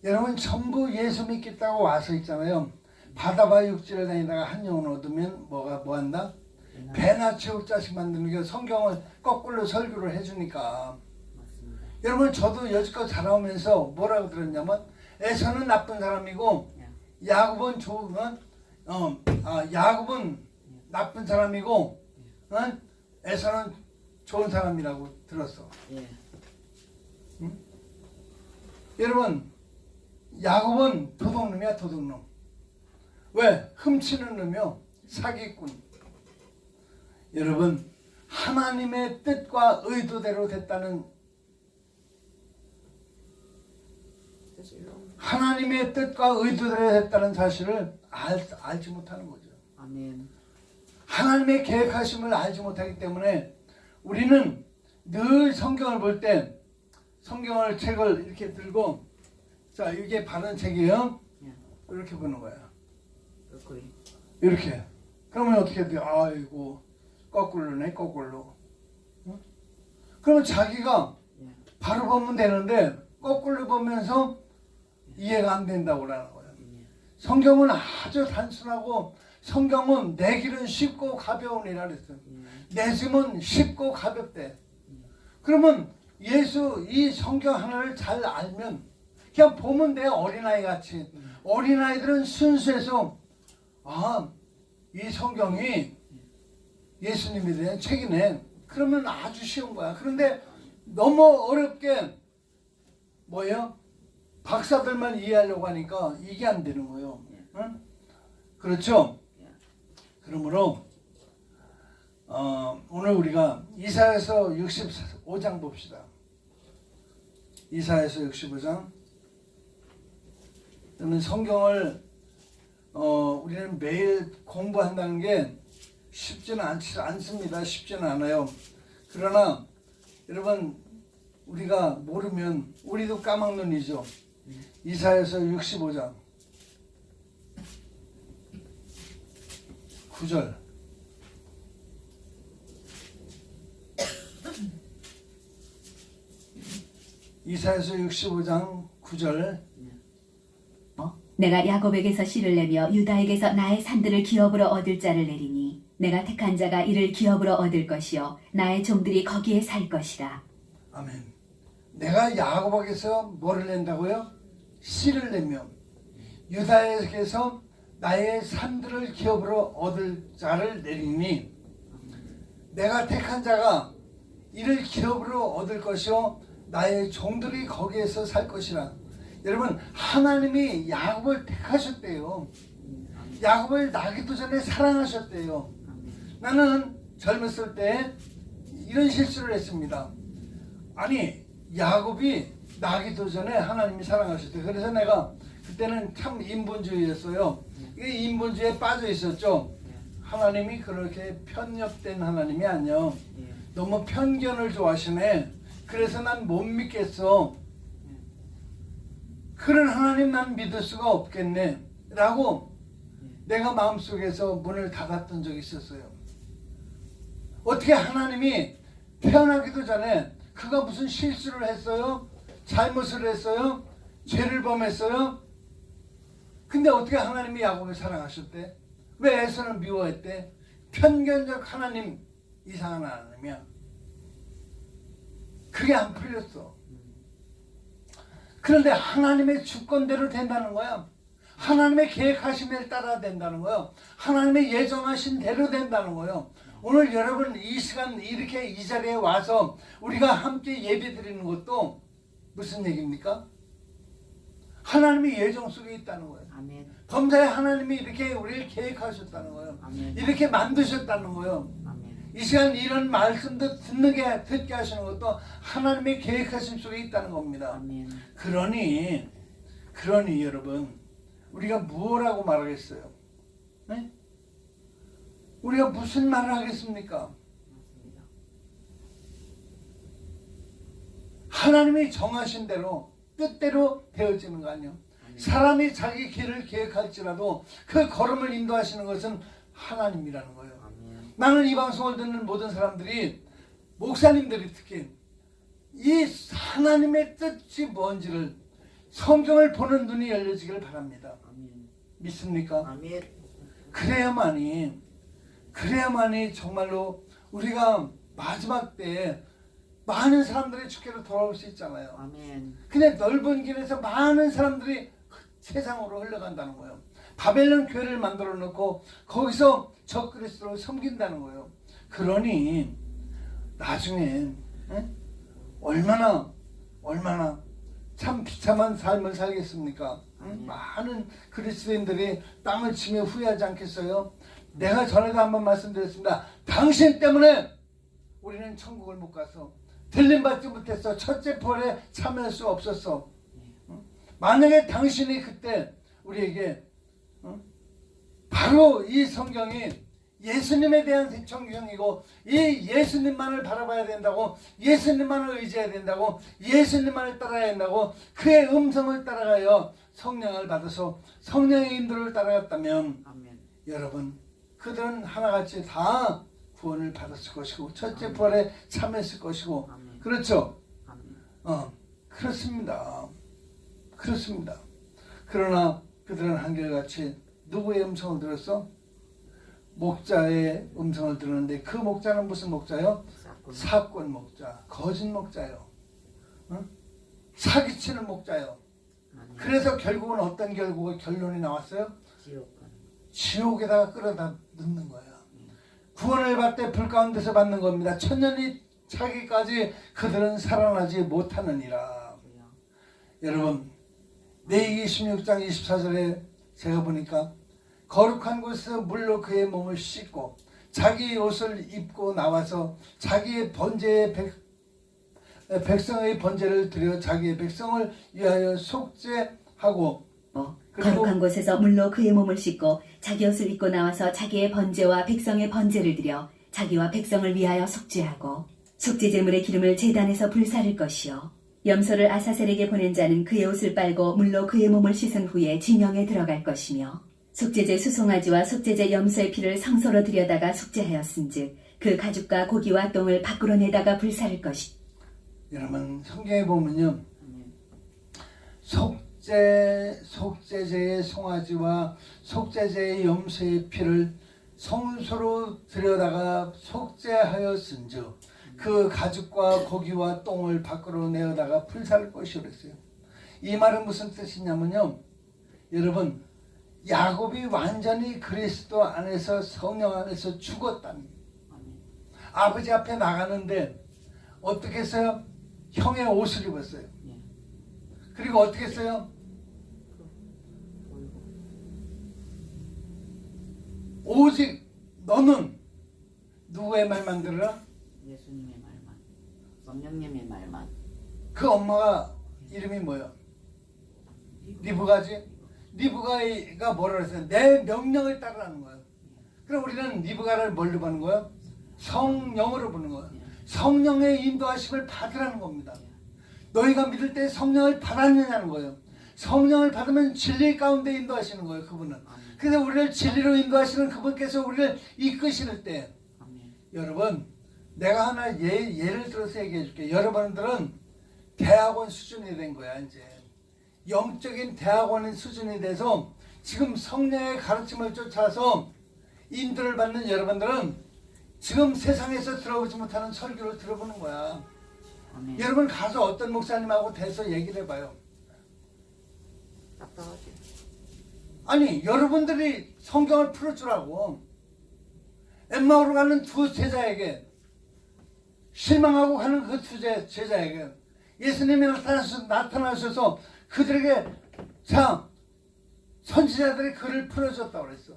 여러분 전부 예수 믿겠다고 와서 있잖아요. 바다바 육지를 다니다가 한 영혼 얻으면 뭐 한다? 배나 채울 자식 만드는 게 성경을 거꾸로 설교를 해주니까. 맞습니다. 여러분 저도 여지껏 자라오면서 뭐라고 들었냐면 에서는 나쁜 사람이고 야곱은 야곱은 나쁜 사람이고 에서는 좋은 사람이라고 들었어. 예. 여러분 야곱은 도둑놈이야, 도둑놈. 왜? 훔치는 놈이요, 사기꾼. 여러분 하나님의 뜻과 의도대로 됐다는, 하나님의 뜻과 의도대로 됐다는 사실을 알지 못하는 거죠. 아멘. 하나님의 계획하심을 알지 못하기 때문에 우리는 늘 성경을 볼 때 성경을 책을 이렇게 들고, 자 이게 바른 책이에요. 예. 이렇게 보는 거야. 거의. 이렇게. 그러면 어떻게 돼요? 아이고 거꾸로네, 거꾸로. 응? 그러면 자기가 예. 바로 보면 되는데 거꾸로 보면서 이해가 안 된다고 그러는 거예요. 예. 성경은 아주 단순하고 성경은 내 길은 쉽고 가벼우니라 그랬어요. 내 짐은 쉽고 가볍대. 그러면 예수 이 성경 하나를 잘 알면 그냥 보면 돼. 어린아이 같이. 어린아이들은 순수해서 아, 이 성경이 예수님에 대한 책이네. 그러면 아주 쉬운 거야. 그런데 너무 어렵게 뭐예요? 박사들만 이해하려고 하니까 이게 안 되는 거예요. 응? 그렇죠? 그러므로 오늘 우리가 이사야서 65장 봅시다. 이사야서 65장. 저는 성경을 우리는 매일 공부한다는 게 쉽지는 않습니다. 쉽지는 않아요. 그러나 여러분 우리가 모르면 우리도 까막눈이죠. 이사야서 65장 9절. 이사야서 65장 9절. 내가 야곱에게서 씨를 내며 유다에게서 나의 산들을 기업으로 얻을 자를 내리니 내가 택한 자가 이를 기업으로 얻을 것이요 나의 종들이 거기에 살 것이라. 아멘. 내가 야곱에게서 뭐를 낸다고요? 씨를 내며 유다에게서 나의 산들을 기업으로 얻을 자를 내리니 내가 택한 자가 이를 기업으로 얻을 것이요 나의 종들이 거기에서 살 것이라. 여러분 하나님이 야곱을 택하셨대요. 야곱을 나기도 전에 사랑하셨대요. 나는 젊었을 때 이런 실수를 했습니다. 아니 야곱이 나기도 전에 하나님이 사랑하셨대요. 그래서 내가 그때는 참 인본주의였어요. 이게 인본주의에 빠져 있었죠. 하나님이 그렇게 편협된 하나님이 아니야. 너무 편견을 좋아하시네. 그래서 난 못 믿겠어. 그런 하나님 난 믿을 수가 없겠네 라고 내가 마음속에서 문을 닫았던 적이 있었어요. 어떻게 하나님이 태어나기도 전에 그가 무슨 실수를 했어요? 잘못을 했어요? 죄를 범했어요? 근데 어떻게 하나님이 야곱을 사랑하셨대? 왜 에서는 미워했대? 편견적 하나님, 이상한 하나님이야. 그게 안 풀렸어. 그런데 하나님의 주권대로 된다는 거야. 하나님의 계획하심에 따라 된다는 거예요. 하나님의 예정하신 대로 된다는 거예요. 오늘 여러분 이 시간 이렇게 이 자리에 와서 우리가 함께 예배 드리는 것도 무슨 얘기입니까? 하나님의 예정 속에 있다는 거예요. 아멘. 범사에 하나님이 이렇게 우리를 계획하셨다는 거예요. 아멘. 이렇게 만드셨다는 거예요. 아멘. 이 시간 이런 말씀도 듣게 하시는 것도 하나님의 계획하심 속에 있다는 겁니다. 아멘. 그러니 여러분 우리가 뭐라고 말하겠어요? 네? 우리가 무슨 말을 하겠습니까? 맞습니다. 하나님이 정하신 대로 뜻대로 되어지는 거 아니에요? 사람이 자기 길을 계획할지라도 그 걸음을 인도하시는 것은 하나님이라는 거예요. 아멘. 나는 이 방송을 듣는 모든 사람들이, 목사님들이 특히 이 하나님의 뜻이 뭔지를 성경을 보는 눈이 열려지기를 바랍니다. 아멘. 믿습니까? 아멘. 그래야만이 정말로 우리가 마지막 때에 많은 사람들이 주께로 돌아올 수 있잖아요. 아멘. 근데 넓은 길에서 많은 사람들이 세상으로 흘러간다는 거예요. 바벨론 교회를 만들어 놓고 거기서 적그리스도를 섬긴다는 거예요. 그러니 나중에 얼마나 참 비참한 삶을 살겠습니까? 많은 그리스도인들이 땅을 치며 후회하지 않겠어요? 내가 전에도 한번 말씀드렸습니다. 당신 때문에 우리는 천국을 못 가서 들림받지 못했어. 첫째 벌에 참여할 수 없었어. 만약에 당신이 그때 우리에게 바로 이 성경이 예수님에 대한 성경이고 이 예수님만을 바라봐야 된다고, 예수님만을 의지해야 된다고, 예수님만을 따라야 된다고, 그의 음성을 따라가여 성령을 받아서 성령의 인도를 따라갔다면 아멘. 여러분 그들은 하나같이 다 구원을 받았을 것이고 첫째 부활에 참여했을 것이고 아멘. 그렇죠? 아멘. 그렇습니다. 그렇습니다. 그러나 그들은 한결같이 누구의 음성을 들었어? 목자의 음성을 들었는데 그 목자는 무슨 목자요? 사꾼 목자, 거짓 목자요. 사기치는 목자요. 아멘. 그래서 결국은 어떤 결론이 나왔어요? 지옥 가는 지옥에다가 끌어다 넣는 거야. 구원을 받되 불 가운데서 받는 겁니다. 천년이 차기까지 그들은 살아나지 못하느니라. 거야. 여러분, 레위기 16장 24절에 제가 보니까 거룩한 곳에서 물로 그의 몸을 씻고 자기 옷을 입고 나와서 자기의 번제의 백성의 번제를 드려 자기의 백성을 위하여 속죄하고 그리고 거룩한 곳에서 물로 그의 몸을 씻고 자기 옷을 입고 나와서 자기의 번제와 백성의 번제를 드려 자기와 백성을 위하여 속죄하고 속죄제물의 기름을 제단에서 불사를 것이요 염소를 아사셀에게 보낸 자는 그의 옷을 빨고 물로 그의 몸을 씻은 후에 진영에 들어갈 것이며 속죄제 수송아지와 속죄제 염소의 피를 성소로 들여다가 속죄하였은즉 그 가죽과 고기와 똥을 밖으로 내다가 불사를 것이. 여러분 성경에 보면요 아멘. 속죄제의 송아지와 속죄제의 염소의 피를 성소로 들여다가 속죄하였은즉 그 가죽과 고기와 똥을 밖으로 내어다가 불살 것이 그랬어요. 이 말은 무슨 뜻이냐면요 여러분 야곱이 완전히 그리스도 안에서 성령 안에서 죽었다는 아멘. 아버지 앞에 나가는데 어떻게 했어요? 형의 옷을 입었어요. 예. 그리고 어떻게 했어요? 보이고. 오직 너는 누구의 말만 들으라? 예수님의 말만. 성령님의 말만. 그 엄마가 이름이 뭐예요? 리브가지? 리브가가 뭐라 그랬어요? 내 명령을 따르라는 거예요. 그럼 우리는 리브가를 뭘로 보는 거예요? 성령으로 보는 거예요. 성령의 인도하심을 받으라는 겁니다. 너희가 믿을 때 성령을 받았느냐는 거예요. 성령을 받으면 진리 가운데 인도하시는 거예요. 그분은. 그래서 우리를 진리로 인도하시는 그분께서 우리를 이끄실 때 아멘. 여러분 내가 하나 예를 들어서 얘기해 줄게요. 여러분들은 대학원 수준이 된 거야. 이제 영적인 대학원의 수준이 돼서 지금 성령의 가르침을 쫓아서 인도를 받는 여러분들은 지금 세상에서 들어보지 못하는 설교를 들어보는 거야. 아멘. 여러분 가서 어떤 목사님하고 대해서 얘기를 해봐요. 답답하지. 아니 여러분들이 성경을 풀어주라고 엠마오로 가는 두 제자에게 실망하고 가는 그 두 제자에게 예수님이 나타나셔서 그들에게 자 선지자들이 글을 풀어줬다고 그랬어.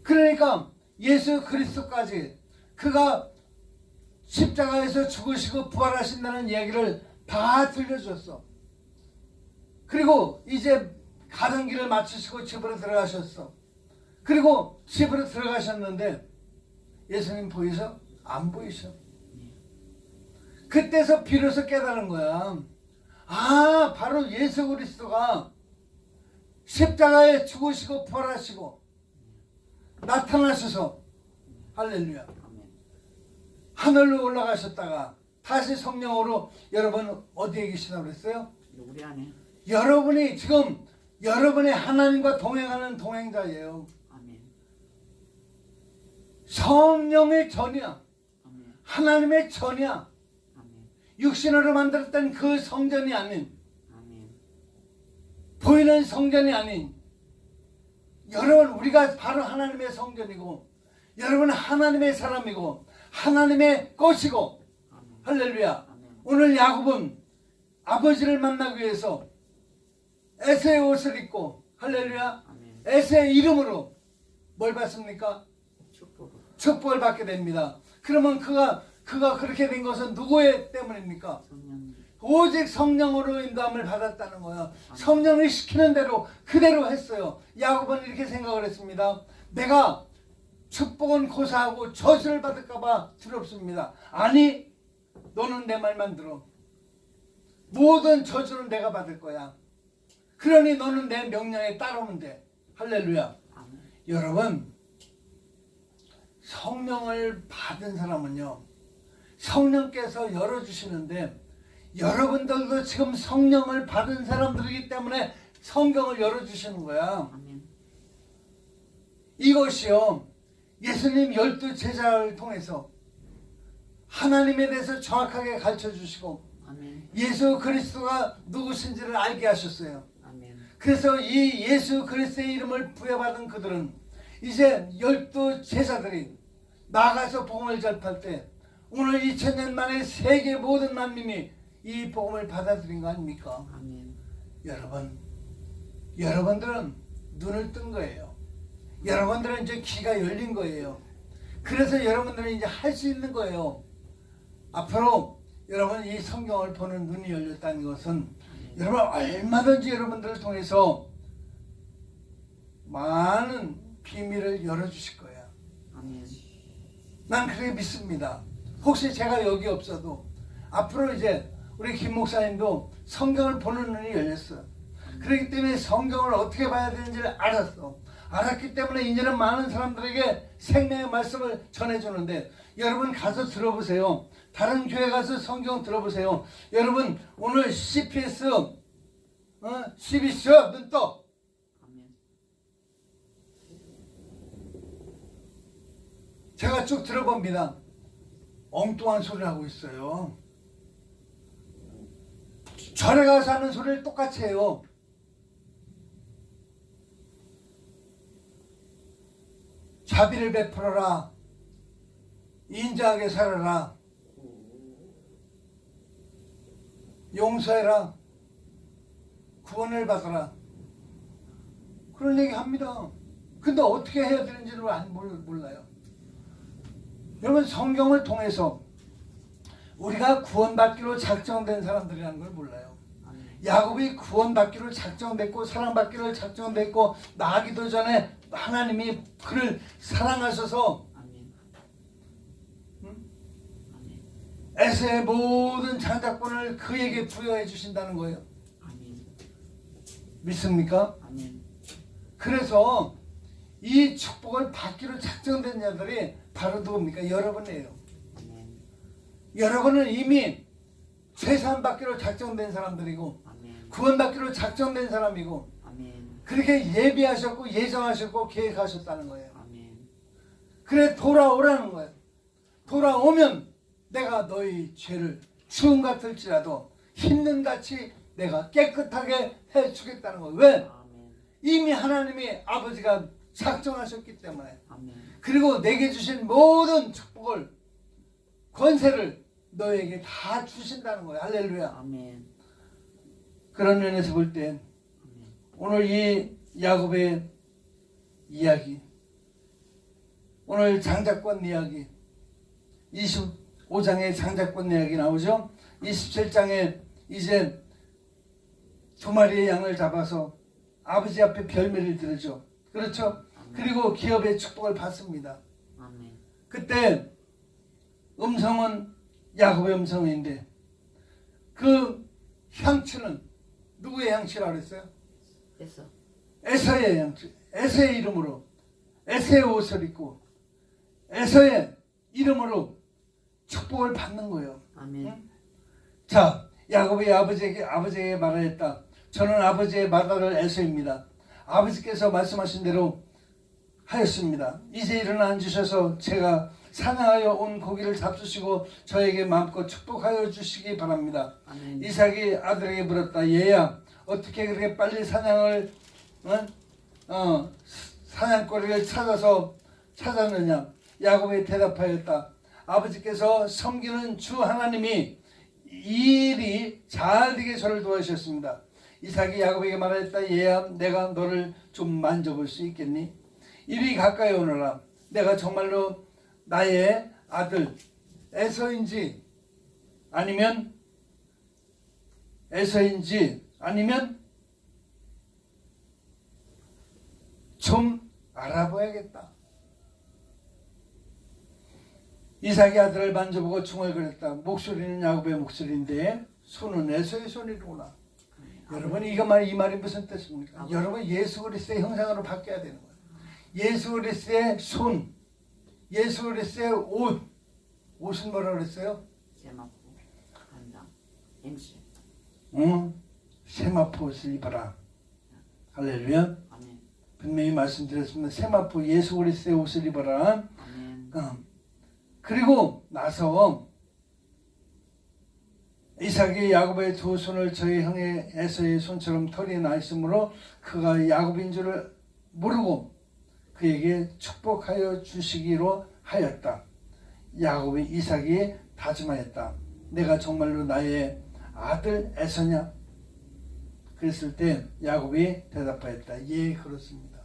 그러니까 예수 그리스도까지 그가 십자가에서 죽으시고 부활하신다는 얘기를 다 들려줬어. 그리고 이제 가던 길을 마치시고 집으로 들어가셨어. 그리고 집으로 들어가셨는데 예수님 보이셔? 안 보이셔. 그때서 비로소 깨달은 거야. 아, 바로 예수 그리스도가 십자가에 죽으시고 부활하시고 나타나셔서 할렐루야. 아멘. 하늘로 올라가셨다가 다시 성령으로 여러분 어디에 계시다고 그랬어요? 우리 안에. 여러분이 지금 여러분이 하나님과 동행하는 동행자예요. 아멘. 성령의 전이야. 아멘. 하나님의 전이야. 아멘. 육신으로 만들었던 그 성전이 아닌 아멘. 보이는 성전이 아닌 여러분 우리가 바로 하나님의 성전이고 여러분은 하나님의 사람이고 하나님의 것이고 아멘. 할렐루야. 아멘. 오늘 야곱은 아버지를 만나기 위해서 에서의 옷을 입고 할렐루야 아멘. 에서의 이름으로 뭘 받습니까? 축복을. 축복을 받게 됩니다. 그러면 그가 그렇게 된 것은 누구의 때문입니까? 성령. 오직 성령으로 인도함을 받았다는 거예요. 성령이 시키는 대로 그대로 했어요. 야곱은 이렇게 생각을 했습니다. 내가 축복은 고사하고 저주를 받을까봐 두렵습니다. 아니, 너는 내 말만 들어. 모든 저주는 내가 받을 거야. 그러니 너는 내 명령에 따르면 돼. 할렐루야. 아멘. 여러분, 성령을 받은 사람은요, 성령께서 열어주시는데, 여러분들도 지금 성령을 받은 사람들이기 때문에 성경을 열어주시는 거야. 아멘. 이것이요, 예수님 12 제자를 통해서 하나님에 대해서 정확하게 가르쳐 주시고 아멘. 예수 그리스도가 누구신지를 알게 하셨어요. 아멘. 그래서 이 예수 그리스도의 이름을 부여받은 그들은 이제 12 제자들이 나가서 복음을 전파할 때 오늘 2000년 만에 세계 모든 만민이 이 복음을 받아들인 거 아닙니까? 아멘. 여러분들은 눈을 뜬 거예요. 여러분들은 이제 귀가 열린 거예요. 그래서 여러분들은 이제 할 수 있는 거예요. 앞으로 여러분 이 성경을 보는 눈이 열렸다는 것은 여러분 얼마든지 여러분들을 통해서 많은 비밀을 열어주실 거야. 아멘. 난 그렇게 믿습니다. 혹시 제가 여기 없어도 앞으로 이제 우리 김 목사님도 성경을 보는 눈이 열렸어. 그렇기 때문에 성경을 어떻게 봐야 되는지를 알았어. 알았기 때문에 이제는 많은 사람들에게 생명의 말씀을 전해주는데 여러분 가서 들어보세요. 다른 교회 가서 성경 들어보세요. 여러분 오늘 CPS 12시 눈 떠. 아멘. 제가 쭉 들어봅니다. 엉뚱한 소리를 하고 있어요. 절에 가서 하는 소리를 똑같이 해요. 자비를 베풀어라. 인자하게 살아라. 용서해라. 구원을 받아라. 그런 얘기 합니다. 근데 어떻게 해야 되는지를 몰라요. 여러분 성경을 통해서 우리가 구원받기로 작정된 사람들이라는 걸 몰라요. 아멘. 야곱이 구원받기로 작정됐고 사랑받기로 작정됐고 나기도 전에 하나님이 그를 사랑하셔서 아멘. 아멘. 에서의 모든 장자권을 그에게 부여해 주신다는 거예요. 아멘. 믿습니까? 아멘. 그래서 이 축복을 받기로 작정된 자들이 바로 누굽니까? 여러분이에요. 아멘. 여러분은 이미 죄사함 받기로 작정된 사람들이고 아멘. 구원받기로 작정된 사람이고 아멘. 그렇게 예비하셨고 예정하셨고 계획하셨다는 거예요. 아멘. 그래 돌아오라는 거예요. 돌아오면 내가 너희 죄를 주음 같을지라도 힘든같이 내가 깨끗하게 해주겠다는 거예요. 왜? 아멘. 이미 하나님이 아버지가 작정하셨기 때문에. 아멘. 그리고 내게 주신 모든 축복을 권세를 너에게 다 주신다는 거예요. 할렐루야. 아멘. 그런 면에서 볼 때 오늘 이 야곱의 이야기, 오늘 장자권 이야기, 25장에 장자권 이야기 나오죠. 27장에 이제 2마리의 양을 잡아서 아버지 앞에 별매를 들죠. 그렇죠? 그리고 기업의 축복을 받습니다. 아멘. 그때 음성은 야곱의 음성인데 그 향취는 누구의 향취라고 그랬어요? 됐어. 에서의 향취. 에서의 이름으로 에서의 옷을 입고 에서의 이름으로 축복을 받는 거예요. 아멘. 자, 야곱이 아버지에게 말하였다. 저는 아버지의 맏아들 에서입니다. 아버지께서 말씀하신 대로 하였습니다. 이제 일어나 앉으셔서 제가 사냥하여 온 고기를 잡수시고 저에게 마음껏 축복하여 주시기 바랍니다. 아멘. 이삭이 아들에게 물었다. 얘야, 어떻게 그렇게 빨리 사냥거리를 찾았느냐? 야곱이 대답하였다. 아버지께서 섬기는 주 하나님이 이 일이 잘 되게 저를 도와주셨습니다. 이삭이 야곱에게 말하였다. 얘야, 내가 너를 좀 만져볼 수 있겠니? 이리 가까이 오너라. 내가 정말로 나의 아들 에서인지 아니면 좀 알아봐야겠다. 이삭이 아들을 만져보고 중얼거렸다. 목소리는 야곱의 목소리인데 손은 에서의 손이로구나. 여러분 이 말이 무슨 뜻입니까? 여러분 예수 그리스도의 형상으로 바뀌어야 되는 거예요. 예수 그리스도의 손, 예수 그리스도의 옷은 뭐라 그랬어요? 세마포 간장 엠시. 세마포 옷을 입어라. 할렐루야. 아멘. 분명히 말씀드렸습니다. 세마포 예수 그리스도의 옷을 입어라. 아멘. 그리고 나서 이삭이 야곱의 두 손을 저희 형의 에서의 손처럼 털이 나 있으므로 그가 야곱인 줄을 모르고 그에게 축복하여 주시기로 하였다. 야곱이 이삭이 다짐하였다. 내가 정말로 나의 아들 에서냐? 그랬을 때 야곱이 대답하였다. 예, 그렇습니다.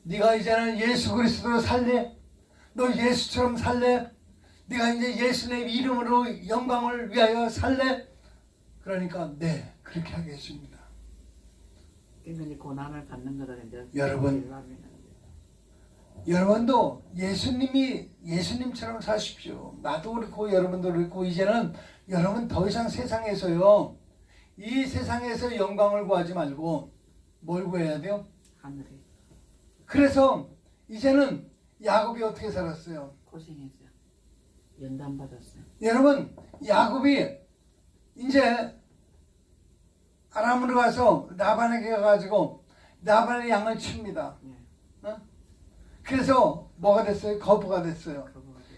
네가 이제는 예수 그리스도로 살래? 너 예수처럼 살래? 네가 이제 예수의 이름으로 영광을 위하여 살래? 그러니까 네, 그렇게 하겠습니다. 그러니 고난을 받는 거다. 이제 여러분도 예수님처럼 사십시오. 나도 그렇고 여러분도 그렇고 이제는 여러분 더 이상 세상에서요. 이 세상에서 영광을 구하지 말고 뭘 구해야 돼요? 하늘에 그래서 이제는 야곱이 어떻게 살았어요? 고생했어요. 연단 받았어요. 여러분 야곱이 이제 아람으로 가서 라반에게 가가지고 라반의 양을 칩니다. 예. 그래서 뭐가 됐어요? 거부가 됐어요.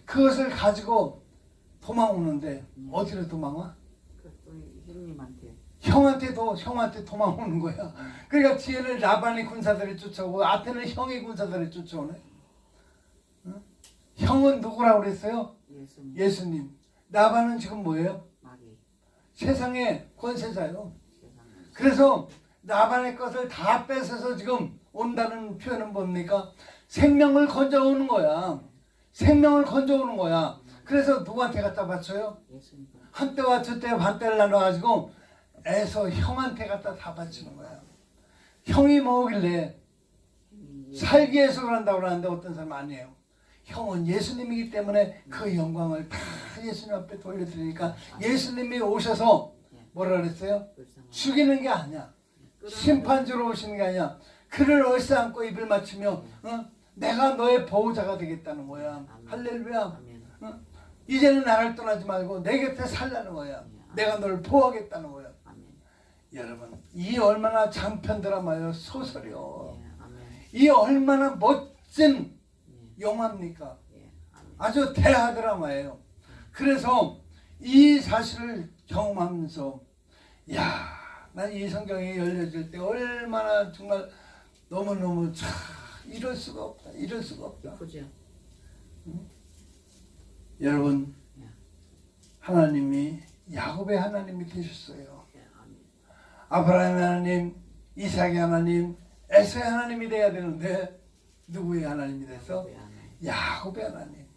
그것을 가지고 도망오는데 어디로 도망와? 그또 형님한테. 형한테 도망오는 거야. 그러니까 뒤에는 라반의 군사들이 쫓아오고 앞에는 형의 군사들이 쫓아오네. 형은 누구라고 그랬어요? 예수님. 라반은 지금 뭐예요? 마귀. 세상의 권세자요. 세상에. 그래서 라반의 것을 다 뺏어서 지금 온다는 표현은 뭡니까? 생명을 건져오는 거야. 생명을 건져오는 거야. 그래서 누구한테 갖다 바쳐요? 예수님. 한때와 저때 반대를 나눠가지고 애서 형한테 갖다 다 바치는 거야. 형이 뭐길래 살기 위해서 그런다고 그러는데 어떤 사람은 아니에요. 형은 예수님이기 때문에 그 영광을 다 예수님 앞에 돌려드리니까 예수님이 오셔서 뭐라 그랬어요? 죽이는 게 아니야. 심판주로 오시는 게 아니야. 그를 얼싸안고 입을 맞추며 내가 너의 보호자가 되겠다는 거야. 할렐루야. 이제는 나를 떠나지 말고 내 곁에 살라는 거야. 내가 너를 보호하겠다는 거야. 여러분 이 얼마나 장편 드라마요. 소설이요. 이 얼마나 멋진 영화입니까? 아주 대하 드라마예요. 그래서 이 사실을 경험하면서 난 이 성경이 열려질 때 얼마나 정말 너무너무 이럴 수가 없다. 이럴 수가 없다. 그죠? 여러분 하나님이 야곱의 하나님이 되셨어요. 아브라함의 하나님, 이삭의 하나님, 에서의 하나님이 돼야 되는데 누구의 하나님이 돼서? 야곱의 하나님.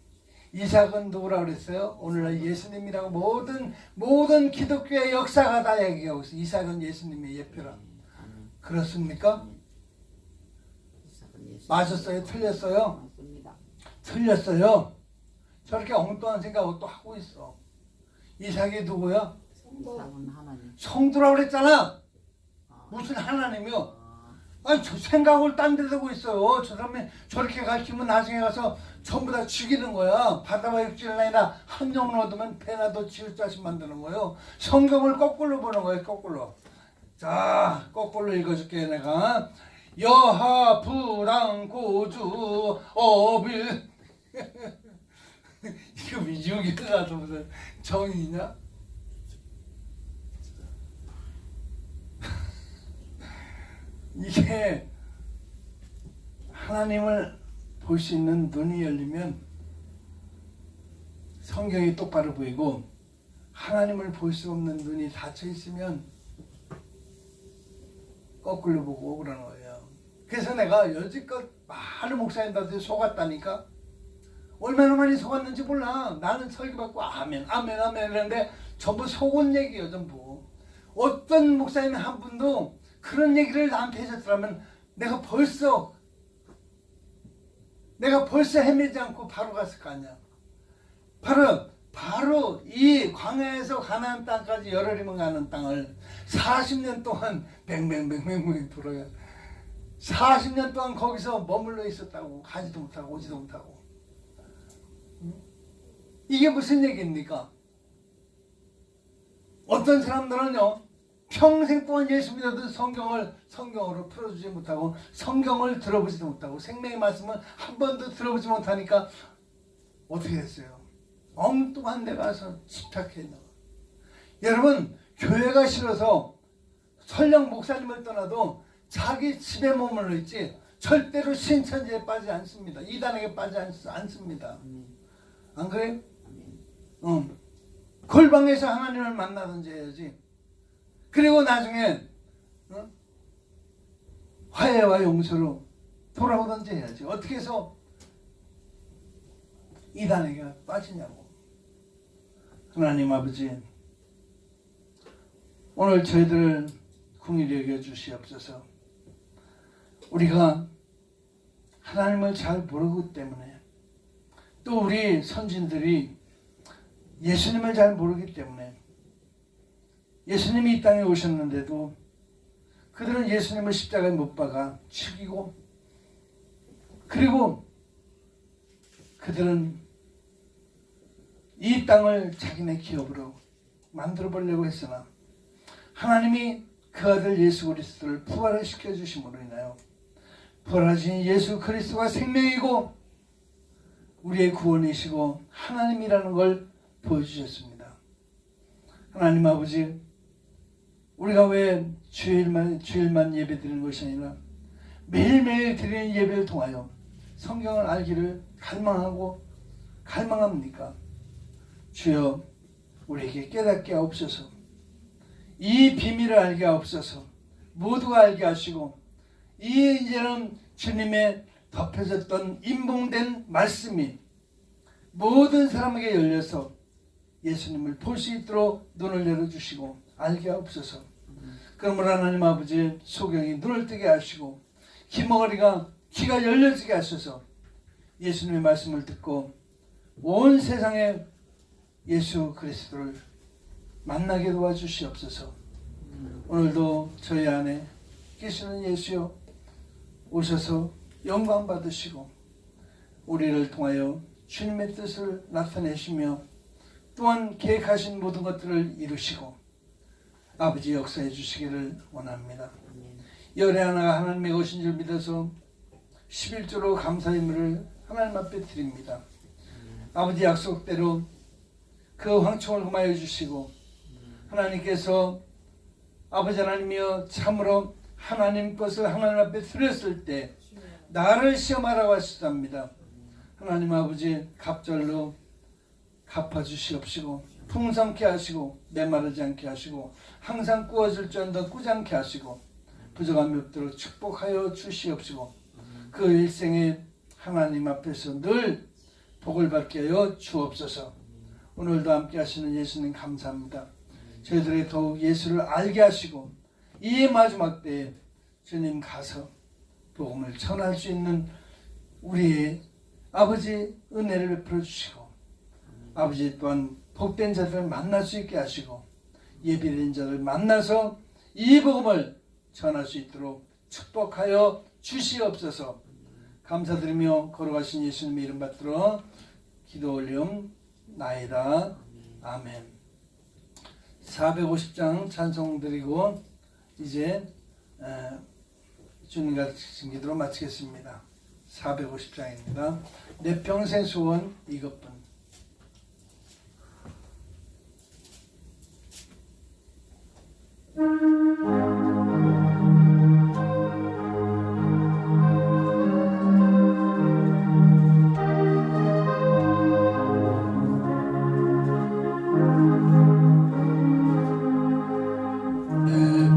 이삭은 누구라고 그랬어요? 오늘날 예수님이라고 모든 기독교의 역사가 다 얘기하고 있어요. 이삭은 예수님의 예표라. 그렇습니까? 맞았어요? 틀렸어요? 틀렸어요. 저렇게 엉뚱한 생각을 또 하고 있어. 이삭이 누구야? 성도라고 그랬잖아. 무슨 하나님이요? 아니 저 생각을 딴 데 두고 있어요. 저 사람이 저렇게 가르치면 나중에 가서 전부 다 죽이는 거야. 바다와 육지나 함정을 얻으면 배나도 지을 자식 만드는 거예요. 성경을 거꾸로 보는 거예요. 거꾸로. 자, 거꾸로 읽어줄게 내가. 여하 불랑 고주 어빌 이거 미국에 가서 무슨 정이냐? 이게 하나님을 볼 수 있는 눈이 열리면 성경이 똑바로 보이고 하나님을 볼 수 없는 눈이 닫혀 있으면 거꾸로 보고 그러는 거예요. 그래서 내가 여지껏 많은 목사님들한테 속았다니까. 얼마나 많이 속았는지 몰라. 나는 설교받고 아멘 아멘 아멘 이러는데 전부 속은 얘기예요. 전부. 어떤 목사님 한 분도 그런 얘기를 나한테 해줬더라면 내가 벌써 헤매지 않고 바로 갔을 거 아니야. 바로 이 광야에서 가나안 땅까지 열흘이면 가는 땅을 40년 동안 뱅뱅뱅뱅 돌아가. 40년 동안 거기서 머물러 있었다고. 가지도 못하고 오지도 못하고. 이게 무슨 얘기입니까? 어떤 사람들은요, 평생 동안 예수 믿어도 성경으로 풀어주지 못하고 성경을 들어보지도 못하고 생명의 말씀을 한 번도 들어보지 못하니까 어떻게 됐어요? 엉뚱한 데 가서 집착해 있는. 여러분, 교회가 싫어서 설령 목사님을 떠나도 자기 집에 머물러 있지 절대로 신천지에 빠지지 않습니다. 이단에게 빠지지 않습니다. 안 그래요? 골방에서 하나님을 만나든지 해야지. 그리고 나중에 화해와 용서로 돌아오든지 해야지. 어떻게 해서 이단에게 빠지냐고. 하나님 아버지, 오늘 저희들을 긍휼히 여겨 주시옵소서. 우리가 하나님을 잘 모르기 때문에, 또 우리 선진들이 예수님을 잘 모르기 때문에, 예수님이 이 땅에 오셨는데도 그들은 예수님을 십자가에 못 박아 죽이고, 그리고 그들은 이 땅을 자기네 기업으로 만들어 보려고 했으나 하나님이 그 아들 예수 그리스도를 부활을 시켜주심으로 인하여 부활하신 예수 그리스도가 생명이고 우리의 구원이시고 하나님이라는 걸 보여주셨습니다. 하나님 아버지, 우리가 왜 주일만 예배 드리는 것이 아니라 매일매일 드리는 예배를 통하여 성경을 알기를 갈망합니까? 주여, 우리에게 깨닫게 하옵소서. 이 비밀을 알게 하옵소서. 모두가 알게 하시고, 이제는 주님의 덮여졌던 인봉된 말씀이 모든 사람에게 열려서 예수님을 볼 수 있도록 눈을 열어주시고 알게 하옵소서. 그러므로 하나님 아버지, 소경이 눈을 뜨게 하시고 귀머거리가 귀가 열려지게 하셔서 예수님의 말씀을 듣고 온 세상에 예수 그리스도를 만나게 도와주시옵소서. 오늘도 저희 안에 계시는 예수여, 오셔서 영광 받으시고 우리를 통하여 주님의 뜻을 나타내시며 또한 계획하신 모든 것들을 이루시고 아버지 역사해 주시기를 원합니다. 열의 하나가 하나님의 것인 줄 믿어서 11조로 감사의 물을 하나님 앞에 드립니다. 아버지 약속대로 그 황총을 금하여 주시고 하나님께서 아버지 하나님이여 참으로 하나님 것을 하나님 앞에 드렸을 때 나를 시험하라고 하시답니다. 하나님 아버지, 갑절로 갚아주시옵시고 풍성케 하시고 메마르지 않게 하시고 항상 꾸어질지언정 꾸지 않게 하시고 부족함이 없도록 축복하여 주시옵시고 그 일생에 하나님 앞에서 늘 복을 받게 하여 주옵소서. 오늘도 함께 하시는 예수님 감사합니다. 저희들이 더욱 예수를 알게 하시고 이 마지막 때에 주님 가서 복음을 전할 수 있는 우리의 아버지 은혜를 베풀어 주시고 아버지 또한 복된 자들을 만날 수 있게 하시고 예비된 자들을 만나서 이 복음을 전할 수 있도록 축복하여 주시옵소서. 감사드리며 걸어가신 예수님의 이름 받들어 기도 올리옵나이다. 아멘. 450장 찬송 드리고 이제 주님 가르치신 기도로 마치겠습니다. 450장입니다. 내 평생 소원 이것뿐.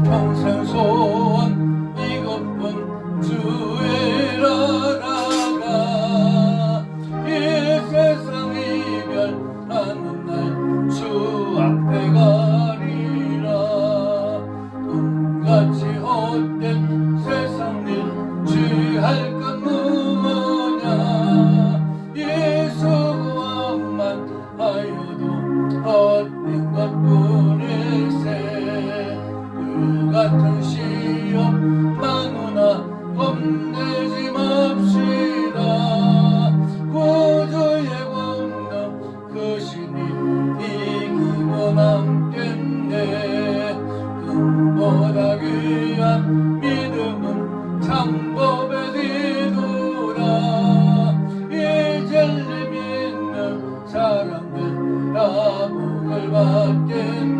평생 소원 이것뿐 주의 나라가 이 할 건 무엇냐 예수 구원만 하여도 헛된 것뿐일세 그 같은 시험 만우나 겁내지 맙시다 구주의 권능 크시니 이기고 남겠네 금보다 귀한 믿음은 참법에 뒤두라 이 진리 믿는 사람들 다 복을 받겠네